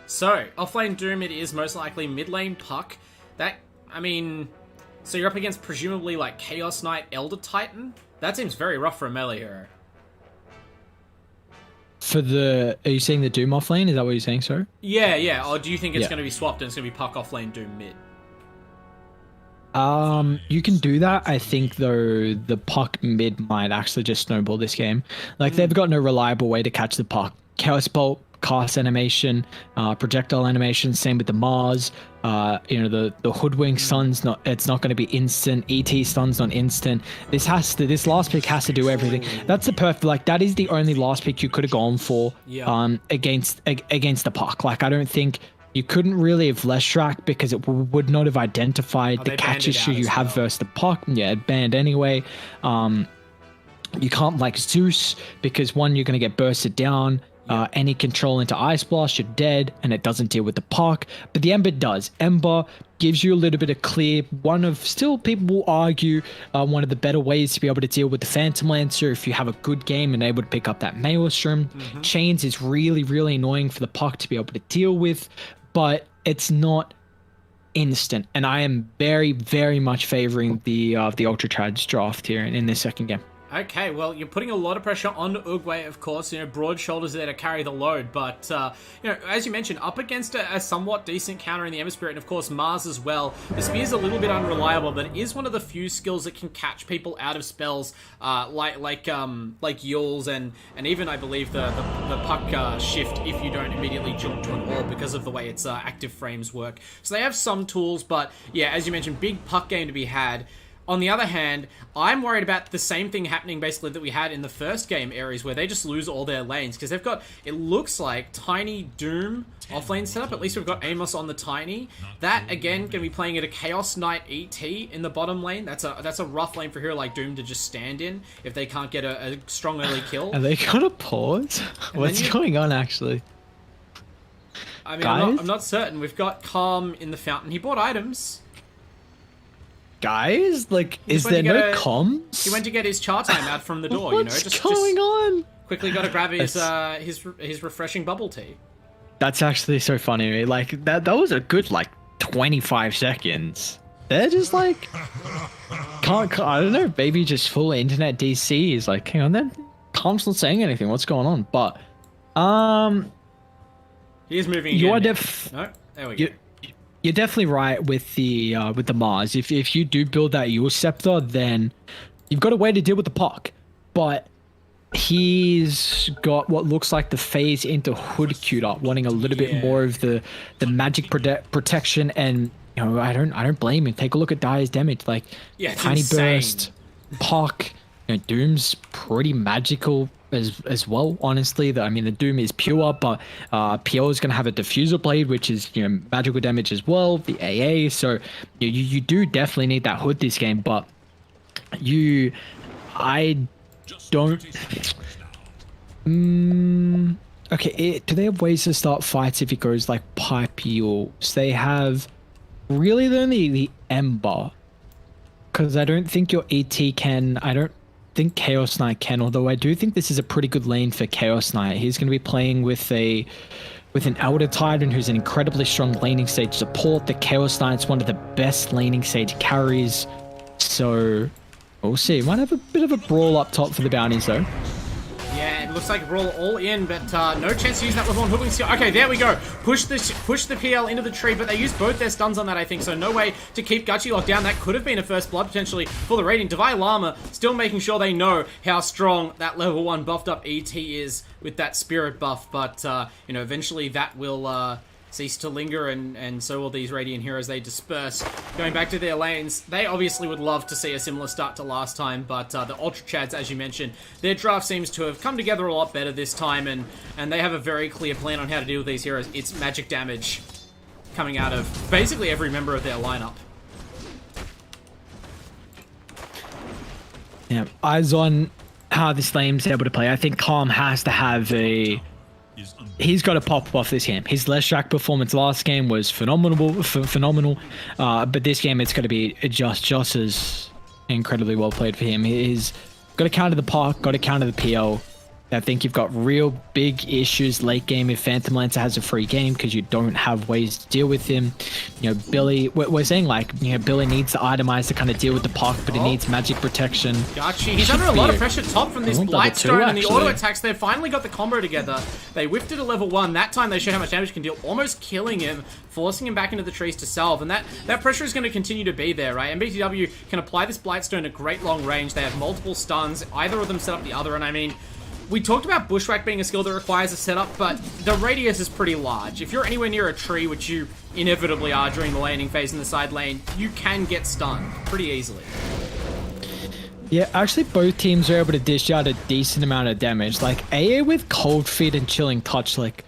So, offlane Doom, it is most likely mid lane Puck. So you're up against presumably like Chaos Knight, Elder Titan? That seems very rough for a melee hero. Are you saying the Doom offlane? Is that what you're saying, sir? Yeah. Or do you think it's going to be swapped and it's going to be Puck offlane, Doom mid? You can do that. I think, though, the Puck mid might actually just snowball this game. Like, they've got no reliable way to catch the Puck. Chaos Bolt, cast animation, projectile animation, same with the Mars. The Hoodwink stun's it's not going to be instant. ET stun's not instant. This last pick has to do everything. That's the perfect, like, that is the only last pick you could have gone for against the Puck. Like, I don't think you couldn't really have Leshrac, because it would not have identified the catch issue you have versus the Puck. Yeah, it banned anyway. You can't like Zeus, because one, you're going to get bursted down. Any control into Ice Blast, you're dead, and it doesn't deal with the Puck. But the Ember does. Ember gives you a little bit of clear. Still, people will argue, one of the better ways to be able to deal with the Phantom Lancer if you have a good game and able to pick up that Maelstrom. Chains is really annoying for the Puck to be able to deal with, but it's not instant. And I am very much favoring the Ultra Chads draft here in this second game. Okay, well, you're putting a lot of pressure on Uguay, of course. Broad shoulders there to carry the load. But, as you mentioned, up against a somewhat decent counter in the Ember Spirit, and of course Mars as well. The Spear's a little bit unreliable, but it is one of the few skills that can catch people out of spells, like Yules and even, I believe, the Puck shift if you don't immediately jump to an orb because of the way its active frames work. So they have some tools, but yeah, as you mentioned, big Puck game to be had. On the other hand, I'm worried about the same thing happening basically that we had in the first game, Ares, where they just lose all their lanes, because they've got, it looks like, Tiny Doom offlane setup. At least we've got Amos on the Tiny. That, again, going to be playing at a Chaos Knight ET in the bottom lane. That's a rough lane for a hero like Doom to just stand in if they can't get a strong early kill. Are they going to pause? What's going on, actually? I mean, guys? I'm not certain. We've got Calm in the fountain. He bought items. Guys, like, is there no comms? He went to get his Chatime out from the door. What's going on? Quickly got to grab his refreshing bubble tea. That's actually so funny. Like that was a good like 25 seconds. They're just like can't I don't know, maybe just full internet DC is like, hang on then. Calm's not saying anything. What's going on? But he is moving. You again. are No, there we go. You're definitely right with the Mars. If you do build that Yule Scepter, then you've got a way to deal with the Puck. But he's got what looks like the phase into Hood queued up, wanting a little bit more of the magic protection, and you know I don't blame him. Take a look at Dire's damage, like tiny burst, Puck. You know, Doom's pretty magical as well. Honestly, I mean the Doom is pure, but PL is going to have a diffuser blade, which is magical damage as well. The AA, so you do definitely need that Hood this game, but I don't. Okay, do they have ways to start fights if it goes like pipe Yules? They have really only the Ember, because I don't think your ET can. I don't think Chaos Knight can, although I do think this is a pretty good lane for Chaos Knight. He's going to be playing with an Elder Titan who's an incredibly strong laning stage support. The Chaos Knight's one of the best laning stage carries, so we'll see. Might have a bit of a brawl up top for the bounties though. Yeah, it looks like Brawl all in, but no chance to use that level 1 hook skill. Okay, there we go. Push the PL into the tree, but they used both their stuns on that, I think, so no way to keep Gachi locked down. That could have been a first blood, potentially, for the rating. Divine Llama still making sure they know how strong that level 1 buffed up ET is with that spirit buff, but, eventually that will cease to linger, and so will these Radiant heroes. They disperse, going back to their lanes. They obviously would love to see a similar start to last time, but the Ultra Chads, as you mentioned, their draft seems to have come together a lot better this time, and they have a very clear plan on how to deal with these heroes. It's magic damage coming out of basically every member of their lineup. Yeah, eyes on how this lane's able to play. I think Calm has to have he's got to pop off this game. His Leshrac performance last game was phenomenal, but this game it's going to be just as incredibly well played for him. He's got to counter the Park, got to counter the PL. I think you've got real big issues late game if Phantom Lancer has a free game because you don't have ways to deal with him. Billy, we're saying like, Billy needs to itemize to kind of deal with the Puck, but he needs magic protection. Gotchi, he's under a lot of pressure top from this Blightstone, and the auto attacks. They've finally got the combo together. They whiffed it at level 1. That time they showed how much damage can deal, almost killing him, forcing him back into the trees to salve, and that pressure is going to continue to be there, right? MBTW can apply this Blightstone at great long range. They have multiple stuns. Either of them set up the other, and I mean, we talked about Bushwhack being a skill that requires a setup, but the radius is pretty large. If you're anywhere near a tree, which you inevitably are during the landing phase in the side lane, you can get stunned pretty easily. Yeah, actually both teams are able to dish out a decent amount of damage. Like, AA with Cold Feet and Chilling Touch, like,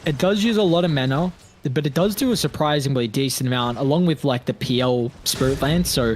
it does use a lot of mana, but it does do a surprisingly decent amount, along with, like, the PL Spirit Land, so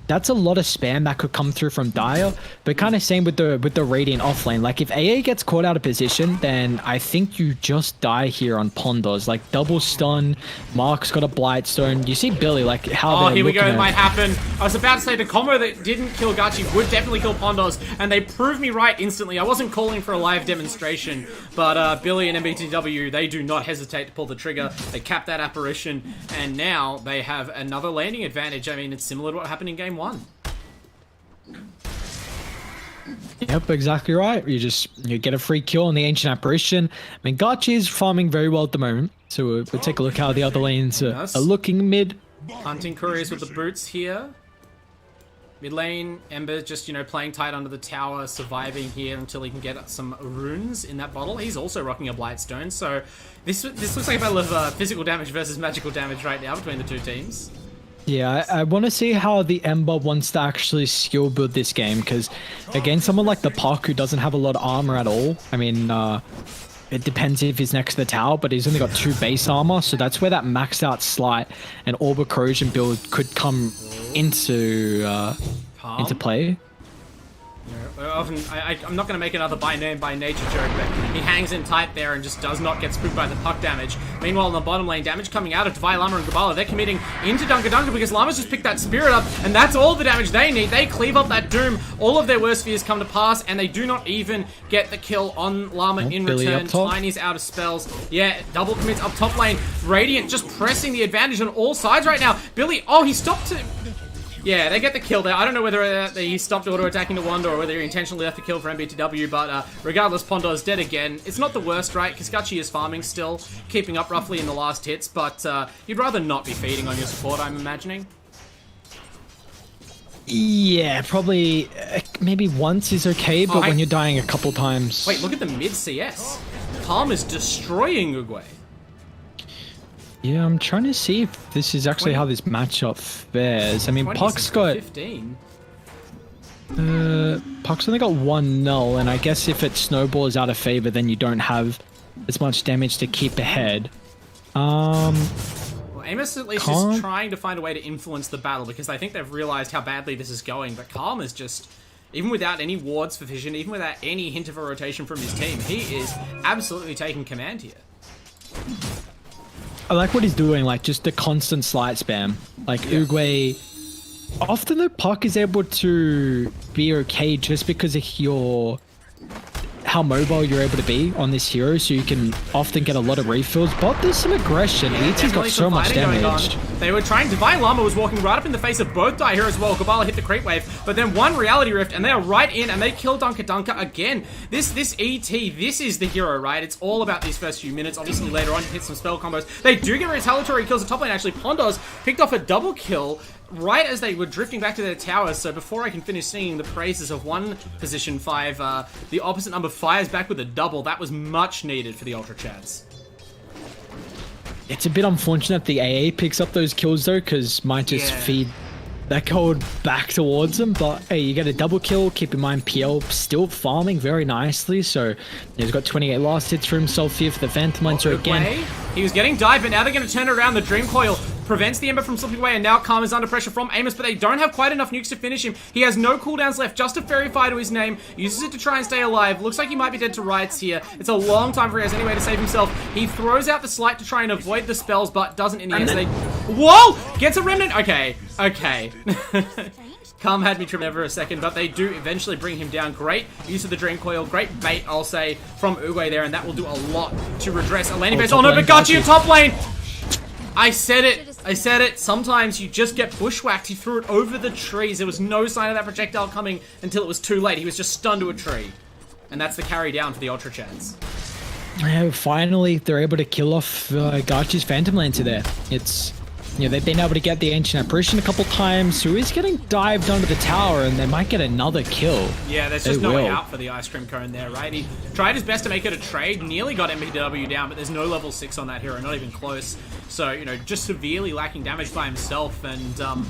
that's a lot of spam that could come through from Dire, but kind of same with the Radiant offlane. Like if AA gets caught out of position, then I think you just die here on Pondos. Like double stun, Mark's got a Blightstone. You see Billy, like how oh, here we go, it might happen. I was about to say the combo that didn't kill Gachi would definitely kill Pondos, and they proved me right instantly. I wasn't calling for a live demonstration, but Billy and MBTW, they do not hesitate to pull the trigger. They cap that apparition, and now they have another landing advantage. I mean, it's similar to what happened in game 1. Yep, exactly right. You get a free kill on the Ancient Apparition. I mean, Gachi is farming very well at the moment, so we'll take a look how the other lanes are looking mid. Hunting Couriers with the boots here. Mid lane, Ember just, playing tight under the tower, surviving here until he can get some runes in that bottle. He's also rocking a Blightstone, so this looks like a battle of physical damage versus magical damage right now between the two teams. Yeah, I want to see how the Ember wants to actually skill build this game, because again, someone like the Puck who doesn't have a lot of armor at all, I mean, it depends if he's next to the tower, but he's only got 2 base armor, so that's where that maxed out Slight and Orb of Corrosion build could come into play. I'm not going to make another by nature joke, but he hangs in tight there and just does not get spooked by the puck damage. Meanwhile, in the bottom lane, damage coming out of Divine Llama and Gabala. They're committing into Dunka because Llama's just picked that Spirit up, and that's all the damage they need. They cleave up that Doom. All of their worst fears come to pass, and they do not even get the kill on Llama in return. Tiny's out of spells. Yeah, double commits up top lane. Radiant just pressing the advantage on all sides right now. Billy, oh, he stopped it. Yeah, they get the kill there. I don't know whether he stopped auto-attacking the Wanda or whether he intentionally left the kill for MBTW, but regardless, Pondo's dead again. It's not the worst, right? Kaskachi is farming still, keeping up roughly in the last hits, but you'd rather not be feeding on your support, I'm imagining. Yeah, probably maybe once is okay, but when you're dying a couple times... Wait, look at the mid-CS. Palm is destroying Uguay. Yeah, I'm trying to see if this is actually how this matchup fares. I mean, Puck's got... 15. Puck's only got 1 null, and I guess if it snowballs out of favor, then you don't have as much damage to keep ahead. Well, Amos at least is trying to find a way to influence the battle, because I think they've realized how badly this is going, but Calm is just... Even without any wards for vision, even without any hint of a rotation from his team, he is absolutely taking command here. I like what he's doing, like just the constant slide spam. Like Uguay, often the Puck is able to be okay just because of how mobile you're able to be on this hero, so you can often get a lot of refills, but there's some aggression. ET's got so much damage. They were trying, Divine Llama was walking right up in the face of both die heroes as well. Gabala hit the creep wave, but then one reality rift, and they are right in, and they kill Dunka again. This ET, this is the hero, right? It's all about these first few minutes. Obviously later on, hit some spell combos. They do get retaliatory kills at top lane, actually. Pondos picked off a double kill right as they were drifting back to their towers, so before I can finish singing the praises of one position 5, the opposite number fires back with a double. That was much needed for the Ultra Chads. It's a bit unfortunate the AA picks up those kills though, because might just feed that gold back towards them, but hey, you get a double kill. Keep in mind PL still farming very nicely, so he's got 28 last hits for himself here for the Phantom Lancer again. He was getting dived, but now they're going to turn it around. The Dream Coil prevents the Ember from slipping away, and now Calm is under pressure from Amos, but they don't have quite enough nukes to finish him. He has no cooldowns left, just a Fairy Fire to his name, uses it to try and stay alive. Looks like he might be dead to rights here. It's a long time for he has any way to save himself. He throws out the Slight to try and avoid the spells, but doesn't in the end. Whoa! Gets a Remnant! Okay. Calm had me tripped over a second, but they do eventually bring him down. Great use of the Dream Coil, great bait, I'll say, from Uguay there, and that will do a lot to redress Eleni base. Oh no, but Gachi in top lane! I said it. Sometimes you just get bushwhacked. He threw it over the trees. There was no sign of that projectile coming until it was too late. He was just stunned to a tree. And that's the carry down for the Ultra Chads. Yeah, finally, they're able to kill off Gachi's Phantom Lancer there. It's... they've been able to get the Ancient Apparition a couple times, so he's getting dived onto the tower, and they might get another kill. Yeah, there's just no way out for the Ice Cream Cone there, right? He tried his best to make it a trade, nearly got MBW down, but there's no level 6 on that hero, not even close. So, just severely lacking damage by himself, and,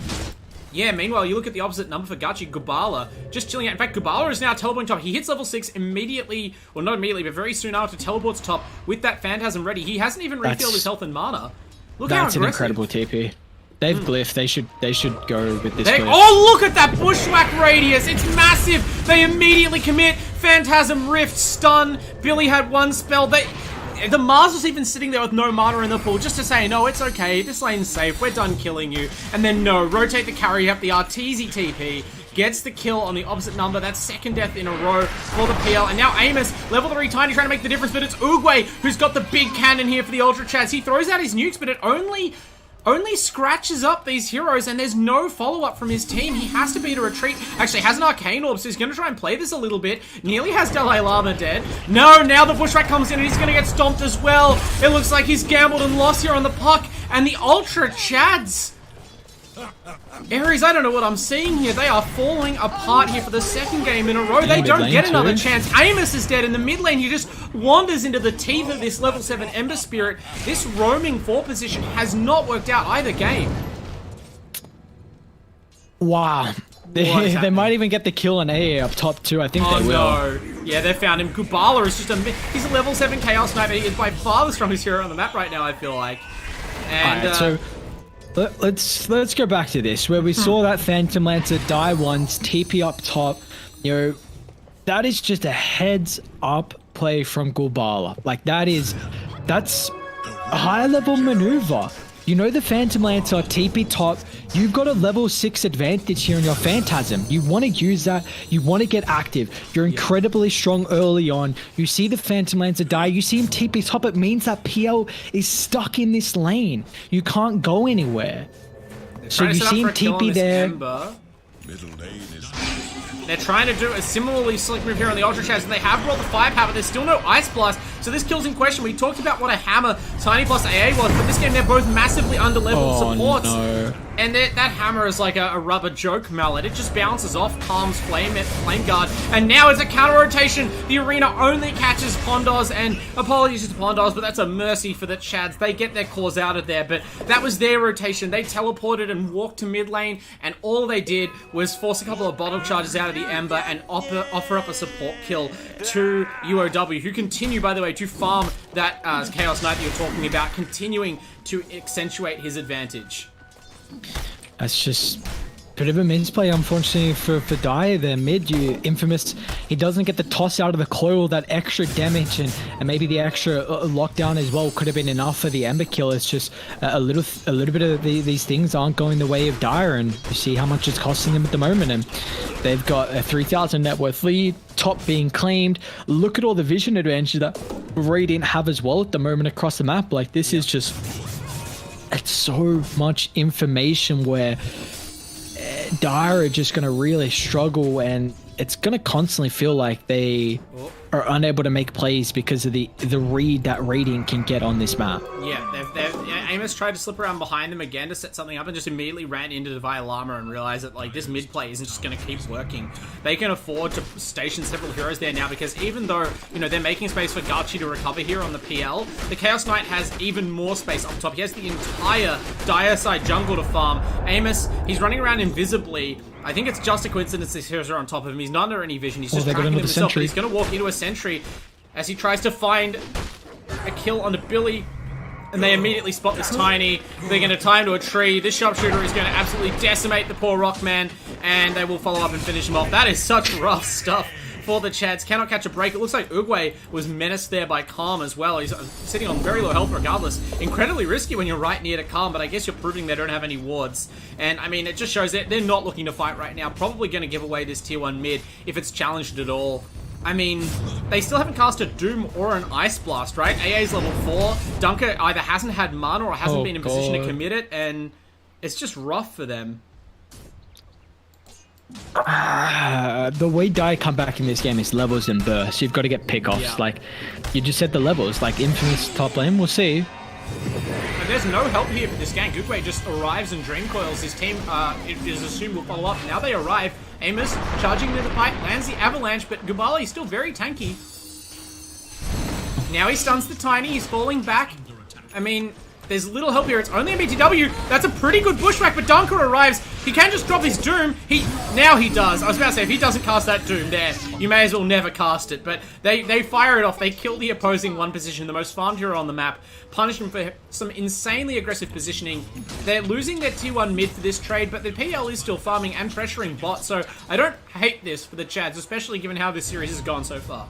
yeah, meanwhile, you look at the opposite number for Gachi, Gabala, just chilling out. In fact, Gabala is now teleporting top. He hits level 6 immediately, well, not immediately, but very soon after, teleports top with that Phantasm ready. He hasn't even refilled his health and mana. Look That's an incredible TP. They've glyphed. They should go with this. Oh, look at that bushwhack radius! It's massive. They immediately commit. Phantasm Rift, stun. Billy had one spell. The Mars was even sitting there with no mana in the pool, just to say, no, it's okay. This lane's safe. We're done killing you. And then no, rotate the carry up the Arteezy TP. Gets the kill on the opposite number. That's second death in a row for the PL. And now Amos, level 3 Tiny, trying to make the difference, but it's Uguay who's got the big cannon here for the Ultra Chads. He throws out his nukes, but it only scratches up these heroes, and there's no follow-up from his team. He has to beat a retreat. Actually, has an Arcane Orb, so he's going to try and play this a little bit. Nearly has Dalai Lama dead. No, now the Bushwhack comes in, and he's going to get stomped as well. It looks like he's gambled and lost here on the Puck, and the Ultra Chads... Ares, I don't know what I'm seeing here. They are falling apart here for the second game in a row. They don't get another chance. Amos is dead in the mid lane. He just wanders into the teeth of this level 7 Ember Spirit. This roaming 4 position has not worked out either game. Wow. They might even get the kill on AA up top too. I think they will. No. Yeah, they found him. Gubala is just he's a level 7 Chaos Sniper. He is by far the strongest hero on the map right now, I feel like. And right, so let's go back to this where we saw that Phantom Lancer die once, TP up top. that is just a heads up play from Gulbala. Like that's a high level maneuver. You know the Phantom Lancer, TP top, you've got a level 6 advantage here in your Phantasm. You want to use that, you want to get active. You're incredibly strong early on. You see the Phantom Lancer die, you see him TP top, it means that PL is stuck in this lane. You can't go anywhere. So you see him TP there. They're trying to do a similarly slick move here on the Ultra Chads, and they have brought the Firepower, but there's still no Ice Blast, so this kill's in question. We talked about what a hammer Tiny plus AA was, but this game they're both massively under-leveled supports. No. And that hammer is like a rubber joke mallet. It just bounces off Calm's Flame Guard, and now it's a counter-rotation. The arena only catches Pondos, and apologies to Pondos, but that's a mercy for the Chads. They get their cores out of there, but that was their rotation. They teleported and walked to mid lane, and all they did was force a couple of bottle charges out of the Ember and offer up a support kill to UOW, who continue, by the way, to farm that Chaos Knight that you're talking about, continuing to accentuate his advantage. That's just a bit of a misplay, unfortunately, for Dyer there mid. Infamous, he doesn't get the toss out of the coil. That extra damage and maybe the extra lockdown as well could have been enough for the Ember kill. It's just a little bit of these things aren't going the way of Dyer, and you see how much it's costing them at the moment. And they've got a 3,000 net worth lead, top being claimed. Look at all the vision advantage that Radiant have as well at the moment across the map. Like, this is just, it's so much information where Dyer are just going to really struggle, and it's going to constantly feel like they are unable to make plays because of the read that Radiant can get on this map. Yeah, Amos tried to slip around behind them again to set something up and just immediately ran into the Violama and realized that, like, this mid play isn't just going to keep working. They can afford to station several heroes there now, because even though, you know, they're making space for Gachi to recover here on the PL, the Chaos Knight has even more space up top. He has the entire Dire side jungle to farm. Amos, he's running around invisibly. I think it's just a coincidence these heroes are on top of him. He's not under any vision. He's just tracking them himself, but he's going to walk into a sentry as he tries to find a kill onto Billy. And they immediately spot this Tiny. They're going to tie him to a tree. This sharpshooter is going to absolutely decimate the poor Rockman, and they will follow up and finish him off. That is such rough stuff for the Chads. Cannot catch a break. It looks like Uguay was menaced there by Calm as well. He's sitting on very low health regardless. Incredibly risky when you're right near to Calm, but I guess you're proving they don't have any wards. And, I mean, it just shows that they're not looking to fight right now. Probably going to give away this tier 1 mid if it's challenged at all. I mean, they still haven't cast a Doom or an Ice Blast, right? AA's level 4. Dunker either hasn't had mana or hasn't been in position to commit it, and it's just rough for them. The way Dyer come back in this game is levels and bursts. You've got to get pickoffs. Yeah. Like, you just said the levels. Like, Infamous top lane, we'll see. And there's no help here for this gang. Goodway just arrives and Dream Coils. His team is assumed will follow up. Now they arrive. Amos charging into the pipe, lands the avalanche, but Gubali is still very tanky. Now he stuns the Tiny. He's falling back. I mean, there's little help here. It's only a BTW. That's a pretty good bushwhack, but Dunker arrives. He can just drop his Doom. Now he does. I was about to say, if he doesn't cast that Doom there, you may as well never cast it. But they fire it off. They kill the opposing one position, the most farmed hero on the map. Punish him for some insanely aggressive positioning. They're losing their tier 1 mid for this trade, but the PL is still farming and pressuring bot. So I don't hate this for the Chads, especially given how this series has gone so far.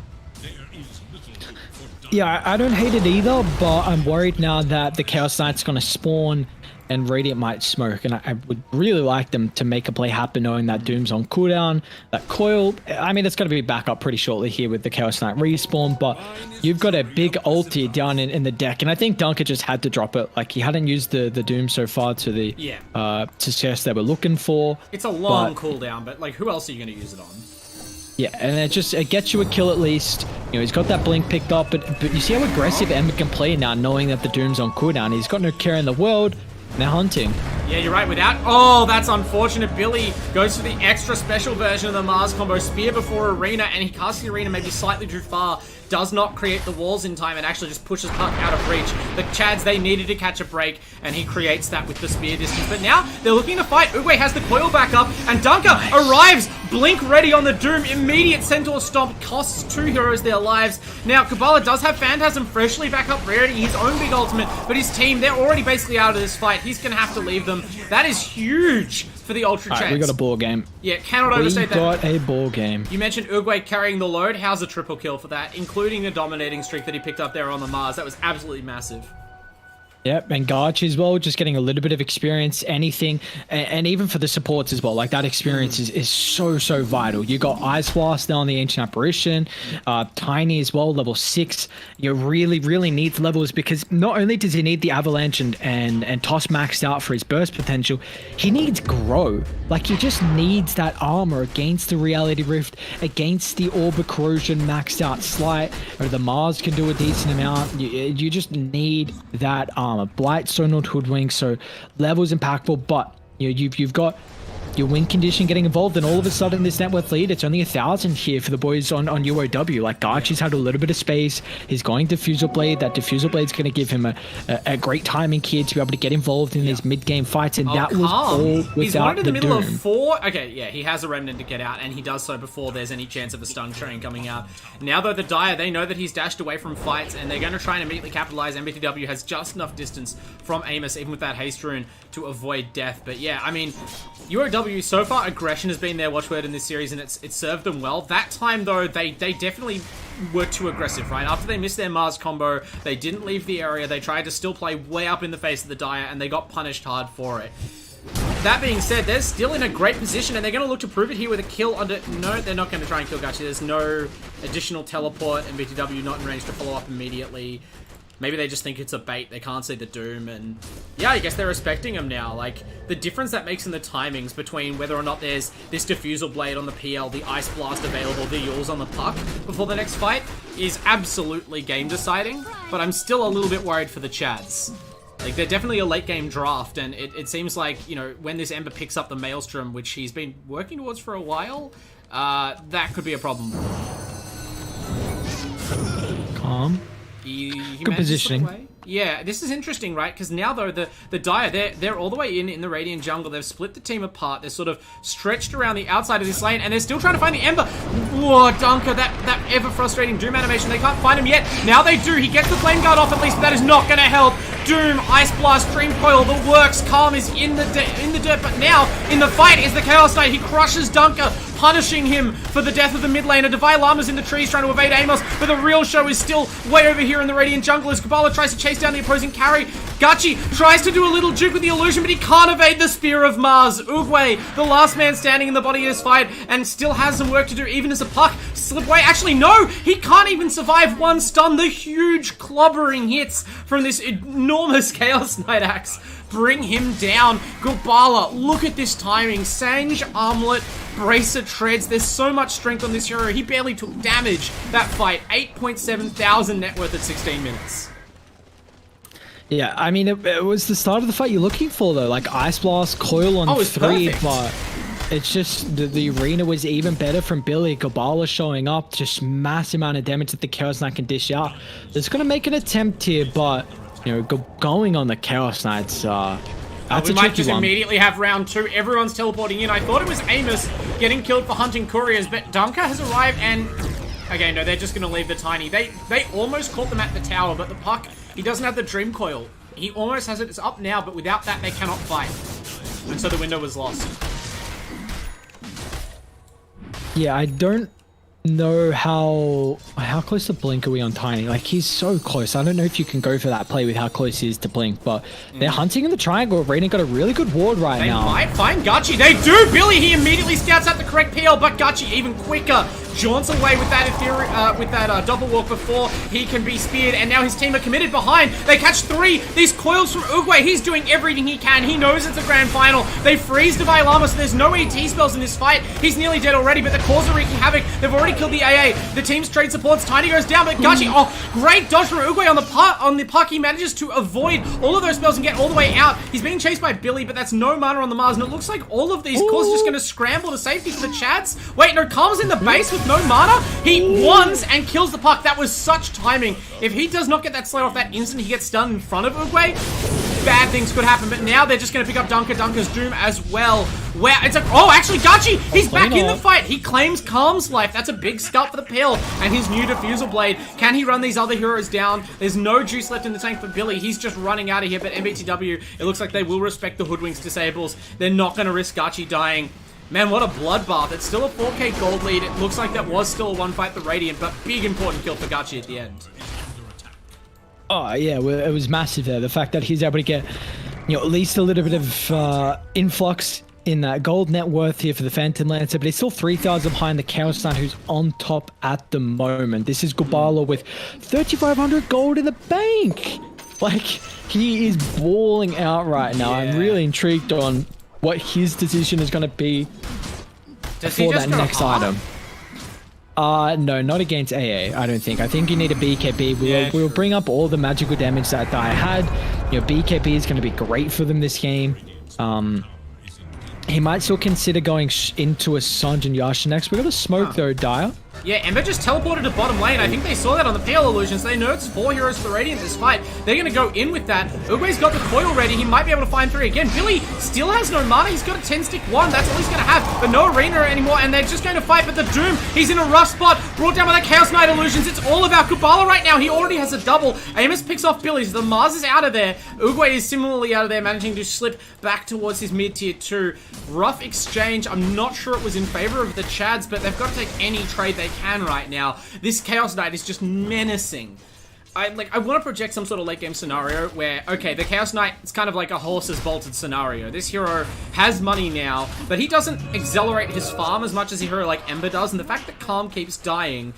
Yeah, I don't hate it either, but I'm worried now that the Chaos Knight's going to spawn and Radiant might smoke, and I would really like them to make a play happen knowing that Doom's on cooldown, that coil. I mean, it's going to be back up pretty shortly here with the Chaos Knight respawn, but you've got a big ulti down in the deck, and I think Dunker just had to drop it. Like, he hadn't used the Doom so far to the success they were looking for. It's a long cooldown, but like, who else are you going to use it on? Yeah, and it gets you a kill at least. You know, he's got that blink picked up, but you see how aggressive Ember can play now, knowing that the Doom's on cooldown. He's got no care in the world. They're hunting. Yeah, you're right. Oh, that's unfortunate. Billy goes for the extra special version of the Mars combo. Spear before Arena, and he casts the Arena maybe slightly too far. Does not create the walls in time and actually just pushes Puck out of reach. The Chads, they needed to catch a break, and he creates that with the spear distance. But now they're looking to fight. Uguay has the coil back up, and Dunker arrives. Blink ready on the Doom. Immediate Centaur Stomp costs 2 heroes their lives. Now, Kabbalah does have Phantasm freshly back up ready, his own big ultimate, but his team, they're already basically out of this fight. He's going to have to leave them. That is huge for the Ultra Chads. We got a ball game. Yeah, cannot overstate that. We got a ball game. You mentioned Uruguay carrying the load. How's a triple kill for that? Including a dominating streak that he picked up there on the Mars. That was absolutely massive. Yep, and Garch as well, just getting a little bit of experience, anything, and even for the supports as well. Like, that experience is so vital. You got Ice Blast now on the Ancient Apparition, Tiny as well, level 6. You really needs levels, because not only does he need the Avalanche and Toss maxed out for his burst potential, he needs Grow. Like, he just needs that armor against the Reality Rift, against the Orb of Corrosion maxed out Slight, or the Mars can do a decent amount. You just need that armor. Blight, so not Hoodwink, so levels impactful, but you've got your win condition getting involved, and all of a sudden this net worth lead, it's only 1,000 here for the boys on UOW. Like, Garchi's had a little bit of space. He's going Diffusal Blade. That Diffusal Blade's going to give him a great timing here to be able to get involved in these mid-game fights, and that was all without He's one in the middle Doom. of 4. Okay, yeah, he has a Remnant to get out, and he does so before there's any chance of a stun train coming out. Now, though, the Dire, they know that he's dashed away from fights, and they're going to try and immediately capitalize. MBTW has just enough distance from Amos, even with that haste rune, to avoid death. But yeah, I mean, UOW, so far, aggression has been their watchword in this series, and it's served them well. That time, though, they definitely were too aggressive, right? After they missed their Mars combo, they didn't leave the area. They tried to still play way up in the face of the Dire, and they got punished hard for it. That being said, they're still in a great position, and they're going to look to prove it here with a kill under... No, they're not going to try and kill Gachi. There's no additional teleport, and BTW not in range to follow up immediately. Maybe they just think it's a bait. They can't see the Doom, and yeah, I guess they're respecting him now. Like, the difference that makes in the timings between whether or not there's this Diffusal Blade on the PL, the Ice Blast available, the Yules on the Puck before the next fight is absolutely game deciding, but I'm still a little bit worried for the Chads. Like, they're definitely a late game draft, and it seems like, you know, when this Ember picks up the Maelstrom, which he's been working towards for a while, that could be a problem. Calm. Good positioning. Yeah, this is interesting, right? Because now, though, the Dire, they're all the way in the Radiant jungle. They've split the team apart. They're sort of stretched around the outside of this lane, and they're still trying to find the Ember. Whoa, Dunker, that ever-frustrating Doom animation. They can't find him yet. Now they do. He gets the Flame Guard off at least, but that is not going to help. Doom, Ice Blast, Dream Coil, the works. Calm is in the dirt, but now in the fight is the Chaos Knight. He crushes Dunker, punishing him for the death of the mid laner. Divine Llama's in the trees trying to evade Amos, but the real show is still way over here in the Radiant jungle as Kabbalah tries to chase down the opposing carry. Gachi tries to do a little juke with the illusion, but he can't evade the Spear of Mars. Uguay, the last man standing in the body of this fight, and still has some work to do, even as a Puck slip away. Actually, no! He can't even survive one stun. The huge clobbering hits from this enormous Chaos Knight axe bring him down. Gubala, look at this timing. Sange, Armlet, Bracer treads. There's so much strength on this hero. He barely took damage that fight. 8.7 thousand net worth at 16 minutes. Yeah, I mean, it was the start of the fight you're looking for, though. Like, Ice Blast, Coil on 3, perfect. but it's just the arena was even better from Billy. Gabala showing up, just massive amount of damage that the Chaos Knight can dish out. It's going to make an attempt here, but, you know, going on the Chaos Knights, that's we a might tricky just one. immediately have round 2. Everyone's teleporting in. I thought it was Amos getting killed for hunting couriers, but Dunker has arrived, and okay, no, they're just going to leave the Tiny. They almost caught them at the tower, but the Puck, he doesn't have the Dream Coil. He almost has it. It's up now, but without that, they cannot fight. And so the window was lost. Yeah, I don't know how close to Blink are we on Tiny. Like, he's so close. I don't know if you can go for that play with how close he is to Blink, but they're hunting in the triangle. Arena got a really good ward right now. They might find Gachi. They do! Billy, he immediately scouts out the correct PL, but Gachi even quicker jaunts away with that double walk before he can be speared, and now his team are committed behind. They catch 3. These coils from Uguay. He's doing everything he can. He knows it's a grand final. They freeze Divine Llama, so there's no ET spells in this fight. He's nearly dead already, but the cores are wreaking havoc. They've already killed the AA. The team's trade supports. Tiny goes down, but Gachi, great dodge from Uguay on the puck. He manages to avoid all of those spells and get all the way out. He's being chased by Billy, but that's no mana on the Mars, and it looks like all of these cores are just going to scramble to safety for the Chads. Wait, no, Calm's in the base with no mana. He wants and kills the Puck. That was such timing. If he does not get that slate off that instant, he gets stunned in front of Uguay. bad things could happen, but now they're just going to pick up Dunker's Doom as well. Wow, it's like, oh, actually, Gachi, he's back in the fight. He claims Calm's life. That's a big scalp for the Peel and his new Diffusal Blade. Can he run these other heroes down? There's no juice left in the tank for Billy. He's just running out of here, but MBTW, it looks like they will respect the Hoodwink's disables. They're not going to risk Gachi dying. Man, what a bloodbath. It's still a 4k gold lead. It looks like that was still a one fight for Radiant, but big important kill for Gachi at the end. Oh, yeah, well, it was massive there. The fact that he's able to get, at least a little bit of influx in that gold net worth here for the Phantom Lancer, but he's still 3,000 behind the Chaos Knight, who's on top at the moment. This is Gubala with 3,500 gold in the bank. Like, he is balling out right now. Yeah. I'm really intrigued on what his decision is going to be for that next item. No, not against AA, I don't think. I think you need a BKB. We'll bring up all the magical damage that I had. BKB is going to be great for them this game. He might still consider going into a Sanj and Yasha next. We're going to smoke though, Dire. Yeah, Ember just teleported to bottom lane. I think they saw that on the Pale Illusions. They know it's 4 heroes for Radiant this fight. They're going to go in with that. Uguay's got the coil ready. He might be able to find 3 again. Billy still has no mana. He's got a 10-stick wand. That's all he's going to have. But no arena anymore, and they're just going to fight. But the Doom, he's in a rough spot. Brought down by the Chaos Knight Illusions. It's all about Kubala right now. He already has a double. Amos picks off Billy. So the Mars is out of there. Uguay is similarly out of there, managing to slip back towards his mid-tier 2. Rough exchange. I'm not sure it was in favor of the Chads, but they've got to take any trade they can right now. This Chaos Knight is just menacing. I want to project some sort of late game scenario where, okay, the Chaos Knight is kind of like a horses bolted scenario. This hero has money now, but he doesn't accelerate his farm as much as a hero like Ember does, and the fact that Calm keeps dying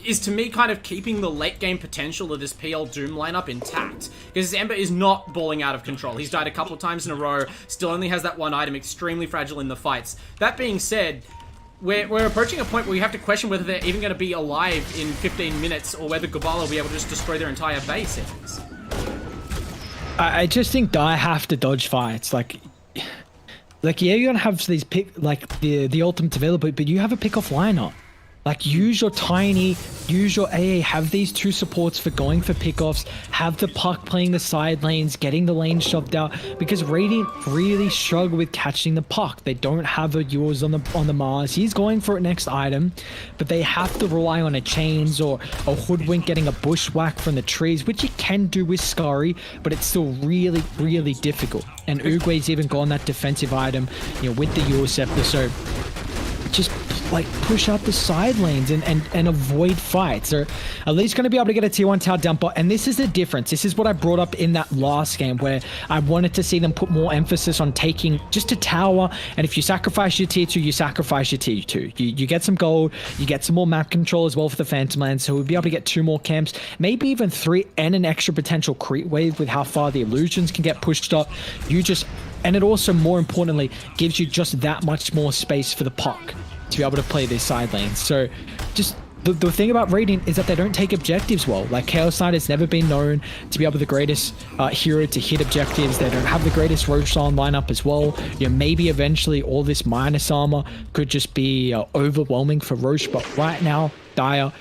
is to me kind of keeping the late game potential of this PL Doom lineup intact, because Ember is not balling out of control. He's died a couple of times in a row, still only has that one item, extremely fragile in the fights. That being said, we're approaching a point where we have to question whether they're even going to be alive in 15 minutes or whether Gubala will be able to just destroy their entire base. I just think I have to dodge fights. Like yeah, you're going to have these the ultimates available, but you have a pick-off lineup. Like, use your Tiny, use your AA, have these 2 supports for going for pickoffs, have the puck playing the side lanes, getting the lane shoved out, because Radiant really struggle with catching the puck. They don't have a yours on the Mars. He's going for it next item, but they have to rely on a chains or a Hoodwink getting a bushwhack from the trees, which you can do with Scurry, but it's still really, really difficult. And Uguay's even gone that defensive item, with the Euro Scepter, so just push out the side lanes and avoid fights. They're at least going to be able to get a tier 1 tower dumper, and this is the difference. This is what I brought up in that last game where I wanted to see them put more emphasis on taking just a tower, and if you sacrifice your tier 2, you sacrifice your tier 2. You get some gold, you get some more map control as well for the Phantom Land, so we'll be able to get 2 more camps, maybe even 3, and an extra potential creep wave with how far the illusions can get pushed up. And it also, more importantly, gives you just that much more space for the puck to be able to play these side lanes. So just the thing about Radiant is that they don't take objectives well. Like, Chaos Knight has never been known to be able the greatest hero to hit objectives. They don't have the greatest Roshan lineup as well. Maybe eventually all this minus armor could just be overwhelming for Roche, but right now, Dire,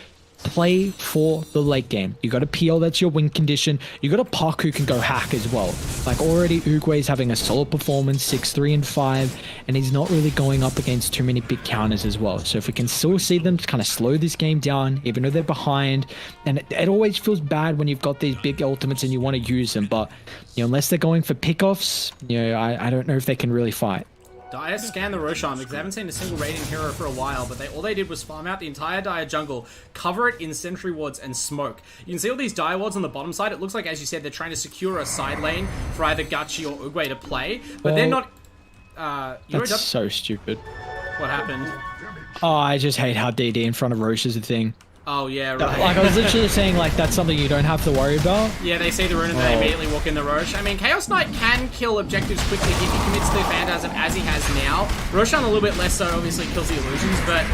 play for the late game. You got a PL that's your win condition. You got a Puck who can go hack as well. Like, already Uguay's having a solid performance, 6-3 and 5, and he's not really going up against too many big counters as well. So if we can still see them kind of slow this game down, even though they're behind, and it always feels bad when you've got these big ultimates and you want to use them, but unless they're going for pickoffs, I don't know if they can really fight. Dire scan the Roshan because they haven't seen a single Radiant hero for a while, but all they did was farm out the entire Dire jungle, cover it in sentry wards, and smoke. You can see all these Dire wards on the bottom side. It looks like, as you said, they're trying to secure a side lane for either Gachi or Uguay to play, but they're not... that's so stupid. What happened? Oh, I just hate how DD in front of Roche is a thing. Oh, yeah, right. Like, I was literally saying, like, that's something you don't have to worry about. Yeah, they see the rune and they immediately walk in the Roche. I mean, Chaos Knight can kill objectives quickly if he commits to the Phantasm as he has now. Roshan a little bit less so, obviously kills the illusions, but,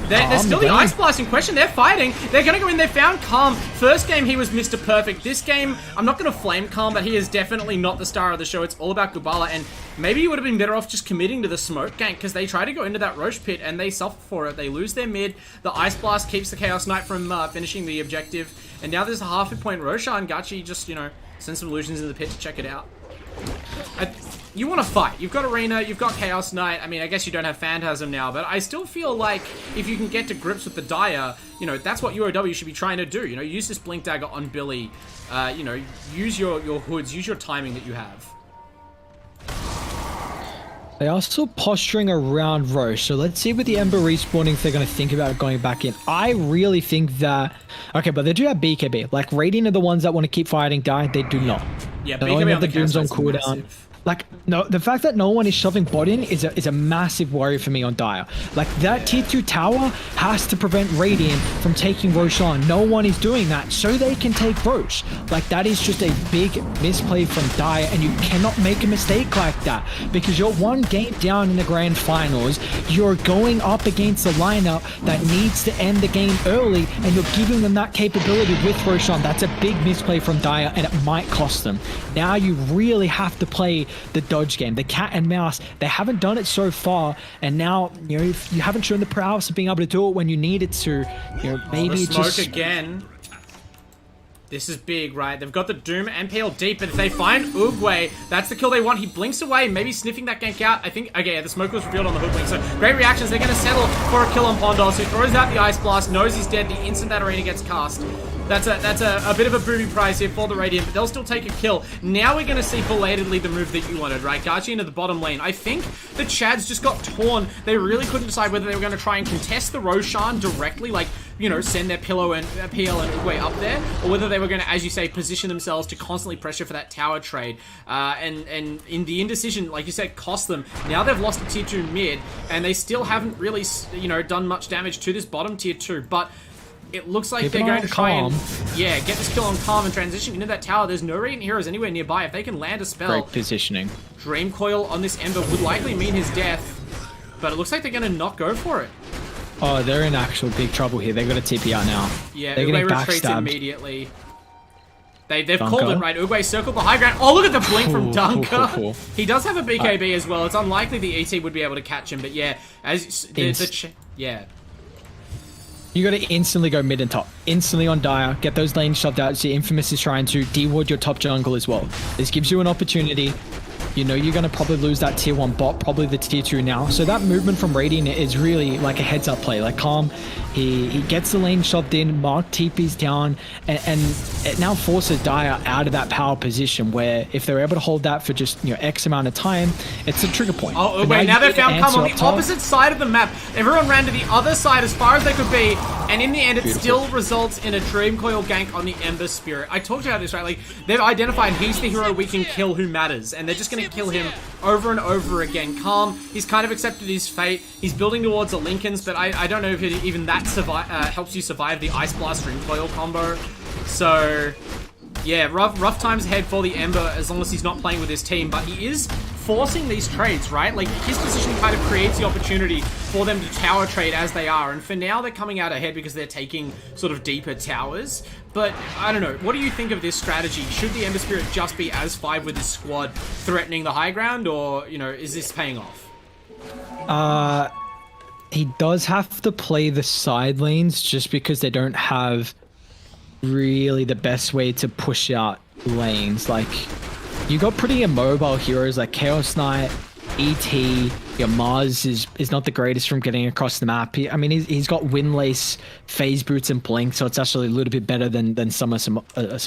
there's still the Ice Blast in question. They're fighting. They're going to go in. They found Calm. First game, he was Mr. Perfect. This game, I'm not going to flame Calm, but he is definitely not the star of the show. It's all about Gubala, and maybe you would have been better off just committing to the smoke gank, because they try to go into that Roche pit, and they suffer for it. They lose their mid. The Ice Blast keeps the Chaos Knight from finishing the objective, and now there's a half hit point Roshan. Gachi just, send some illusions into the pit to check it out. You want to fight. You've got Arena, you've got Chaos Knight. I mean, I guess you don't have Phantasm now, but I still feel like if you can get to grips with the Dire, you know, that's what UOW should be trying to do. You know, use this Blink Dagger on Billy. You know, use your hoods, use your timing that you have. They are still posturing around Roche, so let's see with the Ember respawning if they're going to think about going back in. I really think that... Okay, but they do have BKB. Like, Radiant are the ones that want to keep fighting Die. They do not. Yeah, they only BKB have the Dooms on cooldown. Like, no, the fact that no one is shoving bot in is a massive worry for me on Dire. Like, that tier 2 tower has to prevent Radiant from taking Roche on. No one is doing that, so they can take Roche. Like, that is just a big misplay from Dire, and you cannot make a mistake like that, because you're one game down in the grand finals. You're going up against a lineup that needs to end the game early, and you're giving them that capability with Roche on. That's a big misplay from Dire, and it might cost them. Now you really have to play the dodge game, the cat and mouse. They haven't done it so far, and now, you know, if you haven't shown the prowess of being able to do it when you needed to, you know, maybe the smoke just again. This is big, right? They've got the Doom and PL deep, but if they find Uruguay, that's the kill they want. He blinks away, maybe sniffing that gank out. I think, okay, yeah, the smoke was revealed on the hoodwink, so great reactions. They're going to settle for a kill on Pondos, who throws out the Ice Blast, knows he's dead the instant that Arena gets cast. That's a bit of a booby prize here for the Radiant, but they'll still take a kill. Now we're going to see belatedly the move that you wanted, right? Gachi into the bottom lane. I think the Chads just got torn. They really couldn't decide whether they were going to try and contest the Roshan directly, like, you know, send their PL and Uruguay up there, or whether they were going to, as you say, position themselves to constantly pressure for that tower trade. And in the indecision, like you said, cost them. Now they've lost a tier 2 mid, and they still haven't really, you know, done much damage to this bottom tier 2, but it looks like they're going to try and, yeah, get this kill on Calm and transition into that tower. There's no Radiant heroes anywhere nearby. If they can land a spell, great positioning. Dream Coil on this Ember would likely mean his death, but it looks like they're going to not go for it. Oh, they're in actual big trouble here. They've got a TP out now. Yeah, they're Uruguay getting retreats backstabbed immediately. They've called it, right? Uruguay circled the high ground. Oh, look at the blink from Dunker. He does have a BKB as well. It's unlikely the ET would be able to catch him, but yeah, as yeah. You got to instantly go mid and top. Instantly on Dire. Get those lanes shoved out. See, Infamous is trying to de-ward your top jungle as well. This gives you an opportunity. You know you're going to probably lose that tier 1 bot, probably the tier 2 now. So that movement from Radiant is really like a heads-up play. Like, Calm, he gets the lane shoved in, Mark TP's down, and it now forces Dire out of that power position where if they're able to hold that for just, you know, X amount of time, it's a trigger point. Oh, wait, now they've found Calm on the opposite side of the map. Everyone ran to the other side as far as they could be, and in the end, it still results in a Dream Coil gank on the Ember Spirit. I talked about this, right? Like, they've identified he's the hero we can kill who matters, and they're just going to kill him over and over again. Calm, he's kind of accepted his fate. He's building towards a Linken's, but I don't know if even that helps you survive the Ice Blast Dream Coil combo. So, yeah, rough times ahead for the Ember as long as he's not playing with his team, but he is forcing these trades, right? Like, his position kind of creates the opportunity for them to tower trade as they are, and for now they're coming out ahead because they're taking sort of deeper towers. But I don't know, what do you think of this strategy? Should the Ember Spirit just be as 5 with his squad threatening the high ground, or, you know, is this paying off? He does have to play the side lanes just because they don't have really the best way to push out lanes. Like, you got pretty immobile heroes like Chaos Knight, ET, your Mars is not the greatest from getting across the map. I mean, he's got Windlace, Phase Boots, and Blink, so it's actually a little bit better than some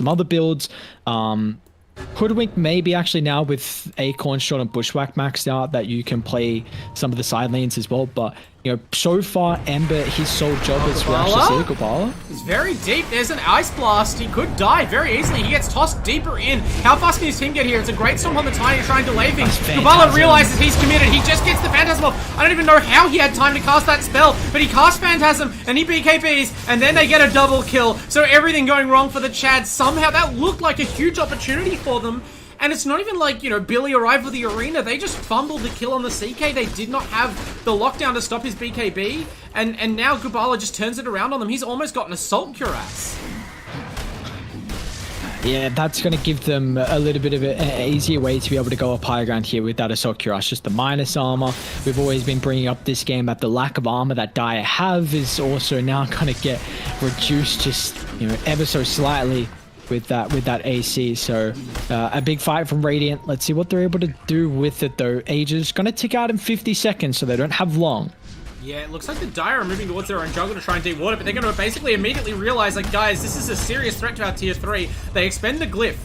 other builds. Hoodwink maybe actually now with Acorn Shot and Bushwhack maxed out that you can play some of the side lanes as well, but you know, so far Ember, his sole job is to actually see Gubala. He's very deep. There's an Ice Blast. He could die very easily. He gets tossed deeper in. How fast can his team get here? It's a great stomp on the Tiny to try and delay things. Gubala realizes he's committed. He just gets the Phantasm off. I don't even know how he had time to cast that spell, but he casts Phantasm and he BKBs, and then they get a double kill. So everything going wrong for the Chads. Somehow that looked like a huge opportunity for them. And it's not even like, you know, Billy arrived with the Arena. They just fumbled the kill on the CK. They did not have the lockdown to stop his BKB. And now Gubala just turns it around on them. He's almost got an Assault Cuirass. Yeah, that's going to give them a little bit of an easier way to be able to go up higher ground here with that Assault Cuirass. Just the minus armor. We've always been bringing up this game that the lack of armor that Dire have is also now going to get reduced just, you know, ever so slightly. with that AC. So a big fight from Radiant. Let's see what they're able to do with it though. Aegis gonna tick out in 50 seconds, so they don't have long. Yeah, it looks like the Dire are moving towards their own jungle to try and de-water, but they're going to basically immediately realize, like, guys, this is a serious threat to our tier 3. They expend the glyph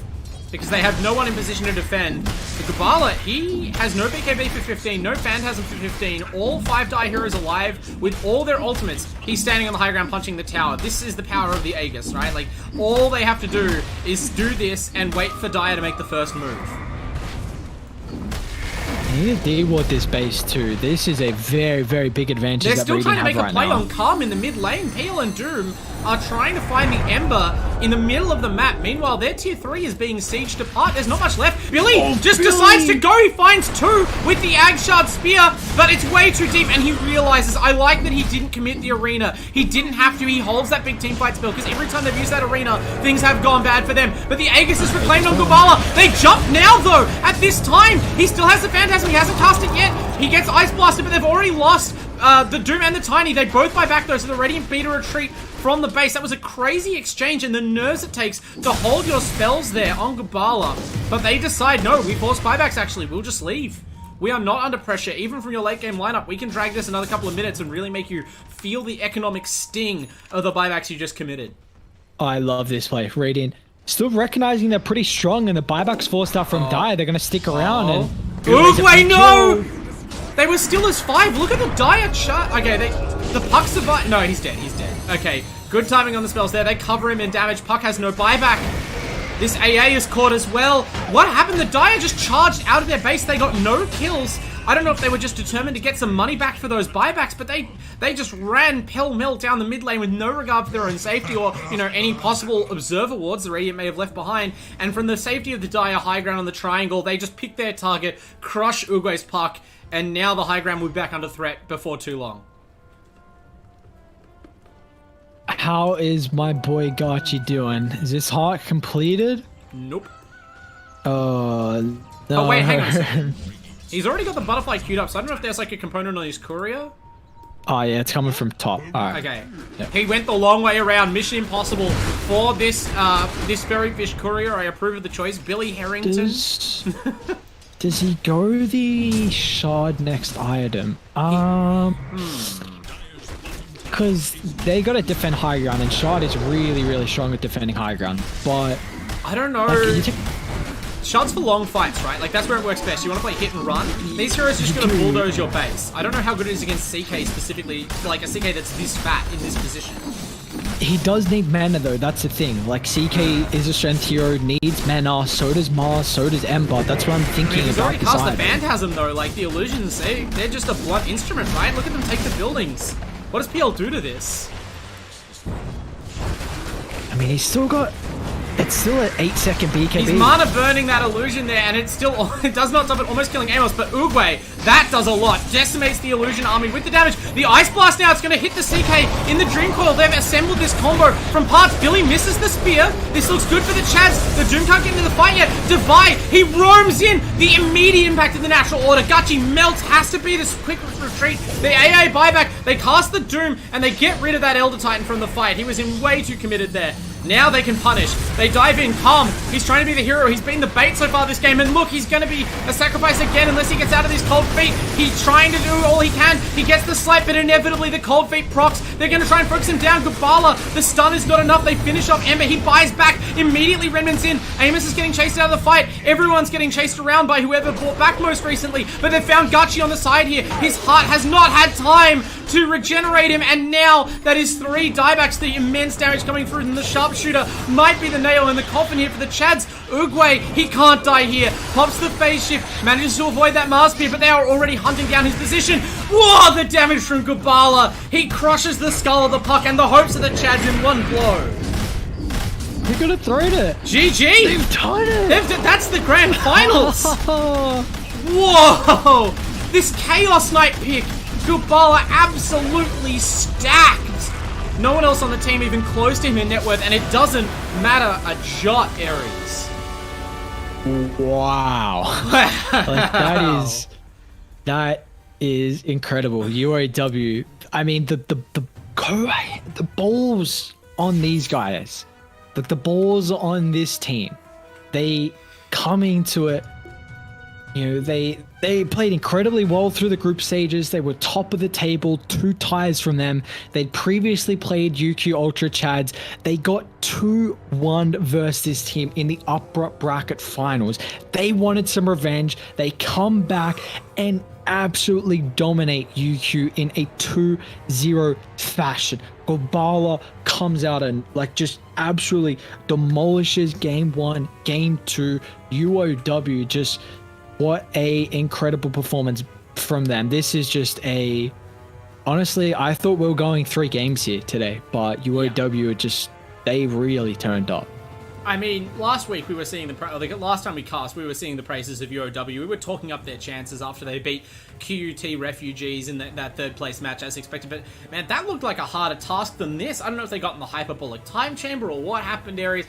because they have no one in position to defend. The Gabala, he has no BKB for 15, no Phantasm for 15, all 5 Dire heroes alive with all their ultimates. He's standing on the high ground punching the tower. This is the power of the Aegis, right? Like, all they have to do is do this and wait for Dire to make the first move. They need to de-ward this base too. This is a very, very big advantage. They're still trying to make right a play now. on Calm in the mid lane. Peel and Doom are trying to find the Ember in the middle of the map. Meanwhile, their tier 3 is being sieged apart. There's not much left. Billy decides to go. He finds 2 with the Agshard Spear, but it's way too deep, and he realizes, I like that he didn't commit the arena. He didn't have to. He holds that big team fight spell, because every time they've used that arena, things have gone bad for them. But the Aegis is reclaimed on Gubala. They jump now, though. At this time, he still has the Phantasm. He hasn't cast it yet. He gets Ice Blasted, but they've already lost the Doom and the Tiny. They both buy back, though, so the Radiant beat a retreat from the base. That was a crazy exchange, and the nerves it takes to hold your spells there on Gubala. But they decide, no, we force buybacks, actually. We'll just leave. We are not under pressure. Even from your late game lineup, we can drag this another couple of minutes and really make you feel the economic sting of the buybacks you just committed. I love this play. Radiant still recognizing they're pretty strong, and the buybacks forced out from Dire. They're going to stick around. And Oogway, no! They were still as 5. Look at the Dire chart. Okay, the Puck survived. No, he's dead. He's dead. Okay, good timing on the spells there. They cover him in damage. Puck has no buyback. This AA is caught as well. What happened? The Dire just charged out of their base. They got no kills. I don't know if they were just determined to get some money back for those buybacks, but they just ran pell-mell down the mid lane with no regard for their own safety or, you know, any possible observer wards the Radiant may have left behind. And from the safety of the Dire high ground on the triangle, they just pick their target, crush Oogway's Puck, and now the high ground will be back under threat before too long. How is my boy Gachi doing? Is this heart completed? Nope. No. Oh, wait, hang on a second. He's already got the butterfly queued up, so I don't know if there's like a component on his courier. Oh, yeah, it's coming from top. All right. Okay. Yep. He went the long way around. Mission impossible for this this Fairy Fish courier. I approve of the choice. Billy Harrington. Does he go the shard next item? Because they got to defend high ground, and shard is really, really strong at defending high ground. But I don't know. like, Shards for long fights, right? Like, that's where it works best. You want to play hit and run? These heroes are just going to bulldoze your base. I don't know how good it is against CK specifically, like a CK that's this fat in this position. He does need mana, though. That's the thing. Like, CK is a strength hero, needs mana. So does Mars, so does Ember. That's what I'm thinking He's about. already cast the Phantasm, though. Like, the illusions, they're just a blunt instrument, right? Look at them take the buildings. What does PL do to this? I mean, he's still got... It's still an 8-second BKB. He's mana burning that illusion there, and it still it does not stop it, almost killing Amos. But Oogway, that does a lot. Decimates the illusion army with the damage. The Ice Blast now, it's going to hit the CK in the Dream Coil. They've assembled this combo from parts. Billy misses the spear. This looks good for the Chads. The Doom can't get into the fight yet. Divide, he roams in. The immediate impact of the natural order. Gachi melts, has to be this quick retreat. The AA buyback, they cast the Doom, and they get rid of that Elder Titan from the fight. He was in way too committed there. Now they can punish. They dive in. Calm. He's trying to be the hero. He's been the bait so far this game. And look, he's going to be a sacrifice again unless he gets out of these cold feet. He's trying to do all he can. He gets the slight, but inevitably the cold feet procs. They're going to try and focus him down. Gubala, the stun is not enough. They finish off Ember. He buys back. Immediately Redmond's in. Amos is getting chased out of the fight. Everyone's getting chased around by whoever bought back most recently. But they found Gachi on the side here. His heart has not had time to regenerate him. And now that is 3 diebacks. The immense damage coming through from the sharpshooter might be the nail in the coffin here for the Chads. Oogway, he can't die here. Pops the phase shift, manages to avoid that Mars spear, but they are already hunting down his position. Whoa, the damage from Gubala. He crushes the skull of the Puck, and the hopes of the Chads in one blow. They're gonna throw it. GG! They've done it! That's the grand finals! Whoa! This Chaos Knight pick, Gubala absolutely stacked. No one else on the team even close to him in net worth, and it doesn't matter a jot, Ares. Wow. Like, that is incredible. UOW. I mean, the balls on these guys. the balls on this team. They come into it, they played incredibly well through the group stages. They were top of the table, 2 ties from them. They'd previously played UQ Ultra Chads. They got 2-1 versus this team in the upper bracket finals. They wanted some revenge. They come back and absolutely dominate UQ in a 2-0 fashion. Gobala comes out and just absolutely demolishes game 1, game 2. UOW, just what a incredible performance from them. This is just honestly, I thought we were going 3 games here today, but UOW they really turned up. I mean, last week we were seeing last time we cast, we were seeing the praises of UOW. We were talking up their chances after they beat QUT Refugees in that third place match as expected. But man, that looked like a harder task than this. I don't know if they got in the hyperbolic time chamber or what happened, Ares.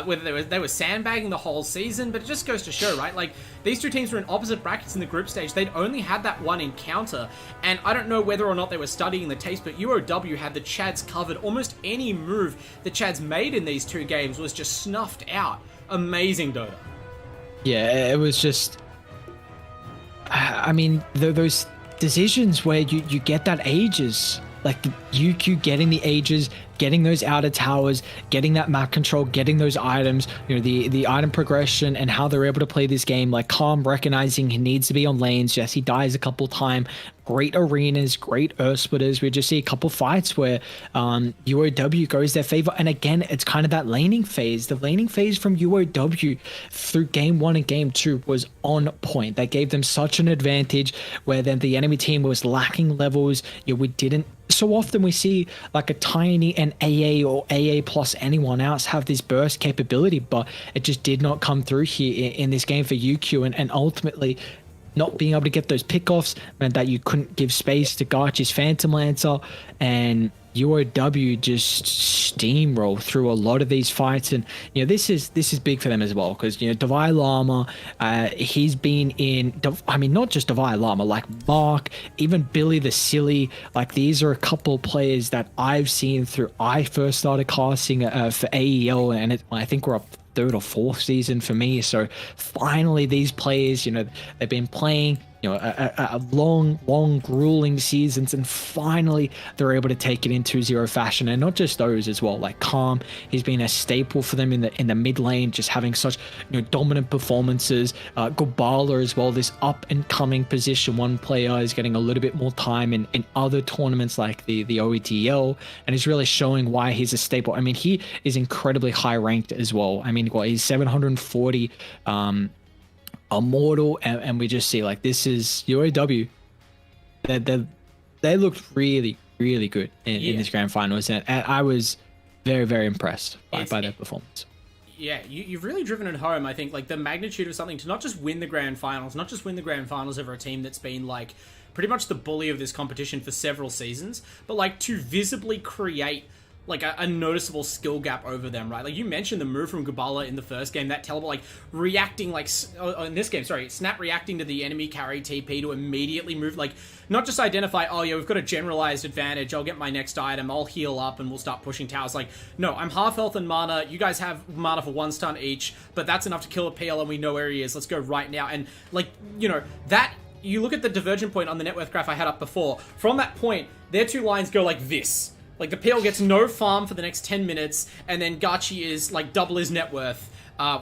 Whether they were sandbagging the whole season, but it just goes to show, right? Like, these 2 teams were in opposite brackets in the group stage. They'd only had that 1 encounter, and I don't know whether or not they were studying the tapes, but UOW had the Chads covered. Almost any move the Chads made in these 2 games was just snuffed out. Amazing, Dota. Yeah, it was just... I mean, those decisions where you get that Aegis, like the UQ getting the Aegis, getting those outer towers, getting that map control, getting those items, the item progression and how they're able to play this game, like Calm recognizing he needs to be on lanes. Yes, he dies a couple times. Great arenas, great Earth splitters. We just see a couple fights where UOW goes their favor. And again, it's kind of that laning phase. The laning phase from UOW through game 1 and game 2 was on point. That gave them such an advantage where then the enemy team was lacking levels. We didn't. So often we see like a Tiny and AA or AA plus anyone else have this burst capability, but it just did not come through here in this game for UQ, and ultimately not being able to get those pickoffs meant that you couldn't give space to Garchi's Phantom Lancer, and UOW just steamroll through a lot of these fights. And this is big for them as well, because Devi Lama, he's been in, I mean, not just Devi Lama, like Mark, even Billy the Silly. Like, these are a couple of players that I've seen through I first started casting for AEL, and I think we're up 3rd or 4th season for me. So finally these players, they've been playing a long grueling seasons, and finally they're able to take it in 2-0 fashion. And not just those as well, like Calm, he's been a staple for them in the mid lane, just having such dominant performances. Gobala as well, this up and coming position 1 player, is getting a little bit more time in other tournaments like the OETL, and is really showing why he's a staple. I mean, he is incredibly high ranked as well. I mean, he's 740 Immortal, and we just see, like, this is UOW. They looked really, really good in this grand finals, and I was very, very impressed by their performance. Yeah, you've really driven it home, I think, like, the magnitude of something to not just win the grand finals, over a team that's been, like, pretty much the bully of this competition for several seasons, but, like, to visibly create like a noticeable skill gap over them, right? Like, you mentioned the move from Gabala in the first game, that teleport, like reacting, like in this game, sorry, Snap reacting to the enemy carry TP to immediately move, like not just identify, oh yeah, we've got a generalized advantage, I'll get my next item, I'll heal up and we'll start pushing towers. Like, no, I'm half health and mana, you guys have mana for 1 stun each, but that's enough to kill a PL and we know where he is, let's go right now. And like, you know, that, you look at the divergent point on the net worth graph I had up before, from that point, their 2 lines go like this. Like, the PL gets no farm for the next 10 minutes, and then Gachi is, like, double his net worth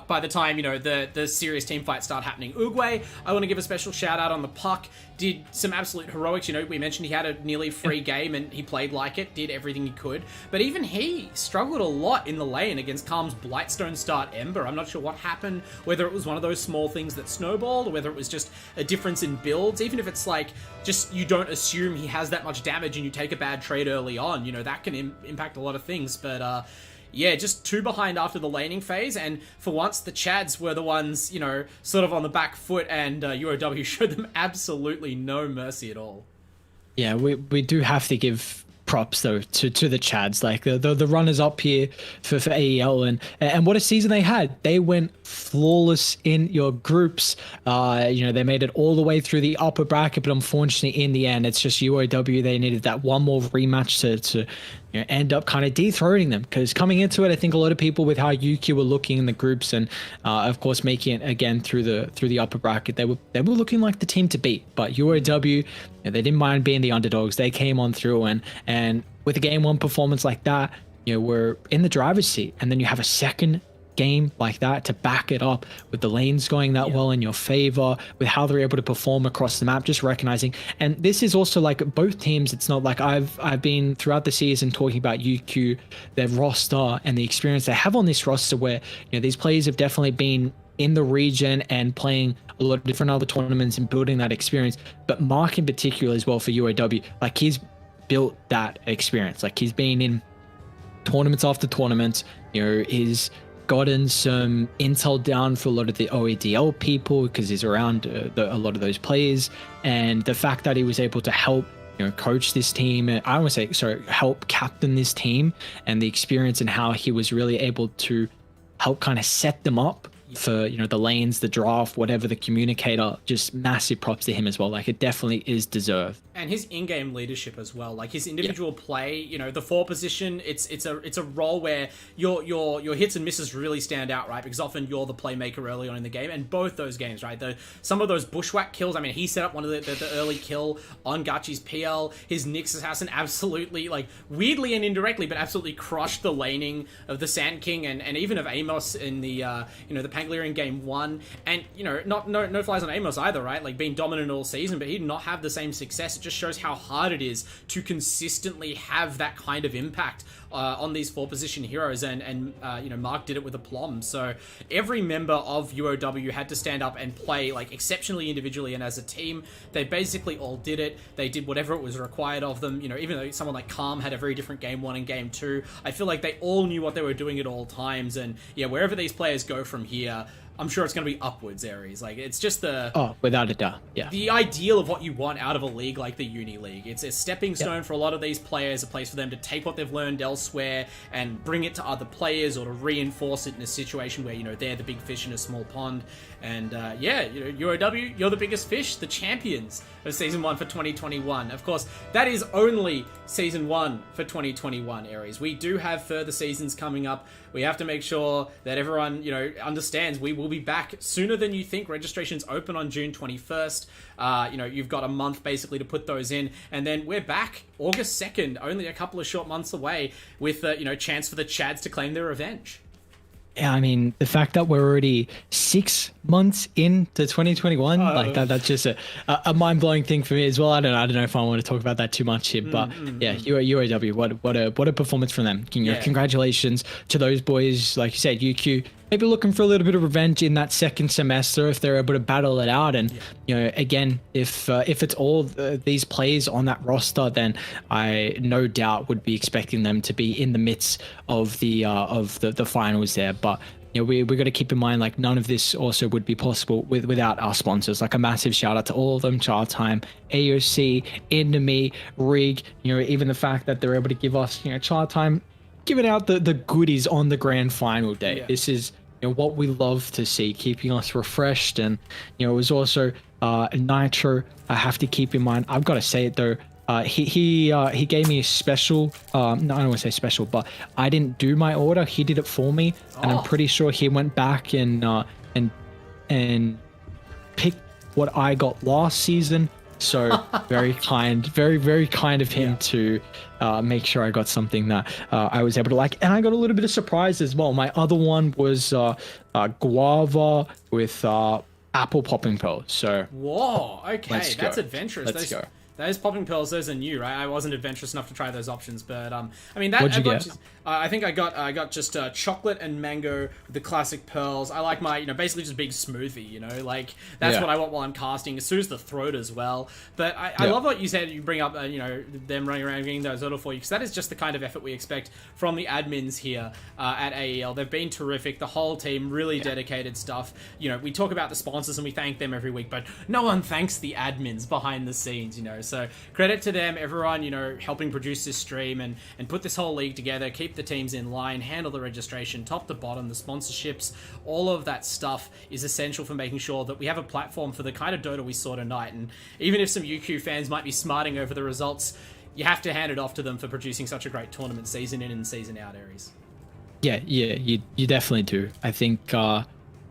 by the time, you know, the serious team fights start happening. Uguay, I want to give a special shout-out on the puck, did some absolute heroics. You know, we mentioned he had a nearly free game, and he played like it, did everything he could. But even he struggled a lot in the lane against Calm's Blightstone start Ember. I'm not sure what happened, whether it was one of those small things that snowballed, or whether it was just a difference in builds. Even if it's, like, just you don't assume he has that much damage and you take a bad trade early on, you know, that can impact a lot of things. But, yeah, just 2 behind after the laning phase, and for once the Chads were the ones, you know, sort of on the back foot, and UOW showed them absolutely no mercy at all. Yeah, we do have to give props though to the Chads, like the runners up here for AEL, and what a season they had. They went flawless in your groups. They made it all the way through the upper bracket, but unfortunately in the end it's just UOW. They needed that one more rematch to end up kind of dethroning them, because coming into it, I think a lot of people with how UQ were looking in the groups, and of course making it again through the upper bracket, they were looking like the team to beat. But UOW, they didn't mind being the underdogs. They came on through, and with a game one performance like that, we're in the driver's seat, and then you have a second game like that to back it up with the lanes going that well in your favor, with how they're able to perform across the map, just recognizing. And this is also like both teams, it's not like I've been throughout the season talking about UQ, their roster and the experience they have on this roster, where these players have definitely been in the region and playing a lot of different other tournaments and building that experience. But Mark in particular as well for UOW, like he's built that experience. Like he's been in tournaments after tournaments, he's gotten some intel down for a lot of the OEDL people because he's around a lot of those players, and the fact that he was able to help coach this team, I don't want to say, sorry, help captain this team, and the experience and how he was really able to help kind of set them up for the lanes, the draft, whatever, the communicator. Just massive props to him as well. Like it definitely is deserved. And his in-game leadership as well, like his individual play, the 4 position, it's a role where your hits and misses really stand out, right? Because often you're the playmaker early on in the game, and both those games, right? Some of those bushwhack kills, I mean, he set up one of the early kill on Gachi's PL. His Nyx assassin absolutely, like weirdly and indirectly, but absolutely crushed the laning of the Sand King and even of Amos in the the Pangolier in game 1. And no flies on Amos either, right? Like being dominant all season, but he did not have the same success. It just shows how hard it is to consistently have that kind of impact on these 4 position heroes, and Mark did it with aplomb. So every member of UOW had to stand up and play like exceptionally individually and as a team. They basically all did it. They did whatever it was required of them. Even though someone like Calm had a very different game 1 and game 2, I feel like they all knew what they were doing at all times. And wherever these players go from here, I'm sure it's going to be upwards, Ares. Like, it's just without a doubt, the ideal of what you want out of a league like the Uni League. It's a stepping stone for a lot of these players, a place for them to take what they've learned elsewhere and bring it to other players, or to reinforce it in a situation where, they're the big fish in a small pond. And, UOW, you're the biggest fish, the champions of Season 1 for 2021. Of course, that is only Season 1 for 2021, Ares. We do have further seasons coming up. We have to make sure that everyone, understands we will be back sooner than you think. Registrations open on June 21st. You've got a month basically to put those in, and then we're back August 2nd, only a couple of short months away, with chance for the Chads to claim their revenge. Yeah, I mean, the fact that we're already 6 months into 2021, like that's just a mind-blowing thing for me as well. I don't know if I want to talk about that too much here, but UAW, what a performance from them. Congratulations to those boys. Like you said, UQ maybe looking for a little bit of revenge in that second semester if they're able to battle it out. And again, if it's all these players on that roster, then I no doubt would be expecting them to be in the midst of the finals there. But we got to keep in mind, like, none of this also would be possible without our sponsors. Like, a massive shout out to all of them: Chatime, AOC, Indomie, Rig. Even the fact that they're able to give us Chatime giving out the goodies on the grand final day. This is what we love to see, keeping us refreshed. And it was also Nitro. I have to keep in mind, I've got to say it though, he gave me a special, no, I don't want to say special, but I didn't do my order. He did it for me, and I'm pretty sure he went back and picked what I got last season. So very kind, very, very kind of him to make sure I got something that I was able to like. And I got a little bit of surprise as well. My other one was guava with apple popping pearls. So whoa, okay, that's adventurous. Let's go. Those popping pearls, those are new, right? I wasn't adventurous enough to try those options, but I mean, that. What'd you get? I think I got just chocolate and mango with the classic pearls. I like my, basically just big smoothie, like that's what I want while I'm casting. As soon as the throat as well. But I love what you said. You bring up, them running around getting those order for you, because that is just the kind of effort we expect from the admins here at AEL. They've been terrific. The whole team, really dedicated stuff. We talk about the sponsors and we thank them every week, but no one thanks the admins behind the scenes, So credit to them, everyone, you know, helping produce this stream and put this whole league together, keep the teams in line, handle the registration, top to bottom, the sponsorships, all of that stuff is essential for making sure that we have a platform for the kind of Dota we saw tonight. And even if some UQ fans might be smarting over the results, you have to hand it off to them for producing such a great tournament season in and season out, Ares. Yeah, you definitely do. I think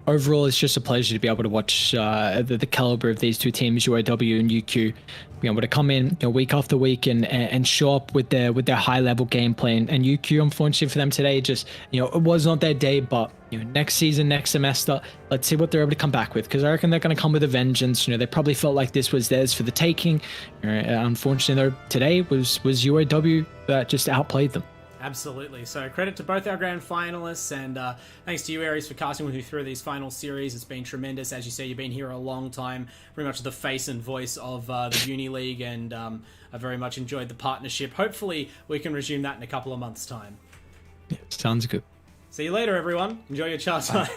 overall, it's just a pleasure to be able to watch the caliber of these two teams, UOW and UQ, being able to come in, you know, week after week and show up with their high level gameplay. And UQ, unfortunately for them today, just, you know, it was not their day. But you know, next season, next semester, let's see what they're able to come back with, because I reckon they're going to come with a vengeance. You know, they probably felt like this was theirs for the taking. Unfortunately, though, today was UOW that just outplayed them. Absolutely. So credit to both our grand finalists, and thanks to you, Ares, for casting with me through these final series. It's been tremendous. As you say, you've been here a long time, very much the face and voice of the Uni League, and I very much enjoyed the partnership. Hopefully, we can resume that in a couple of months' time. Yeah, sounds good. See you later, everyone. Enjoy your chat time.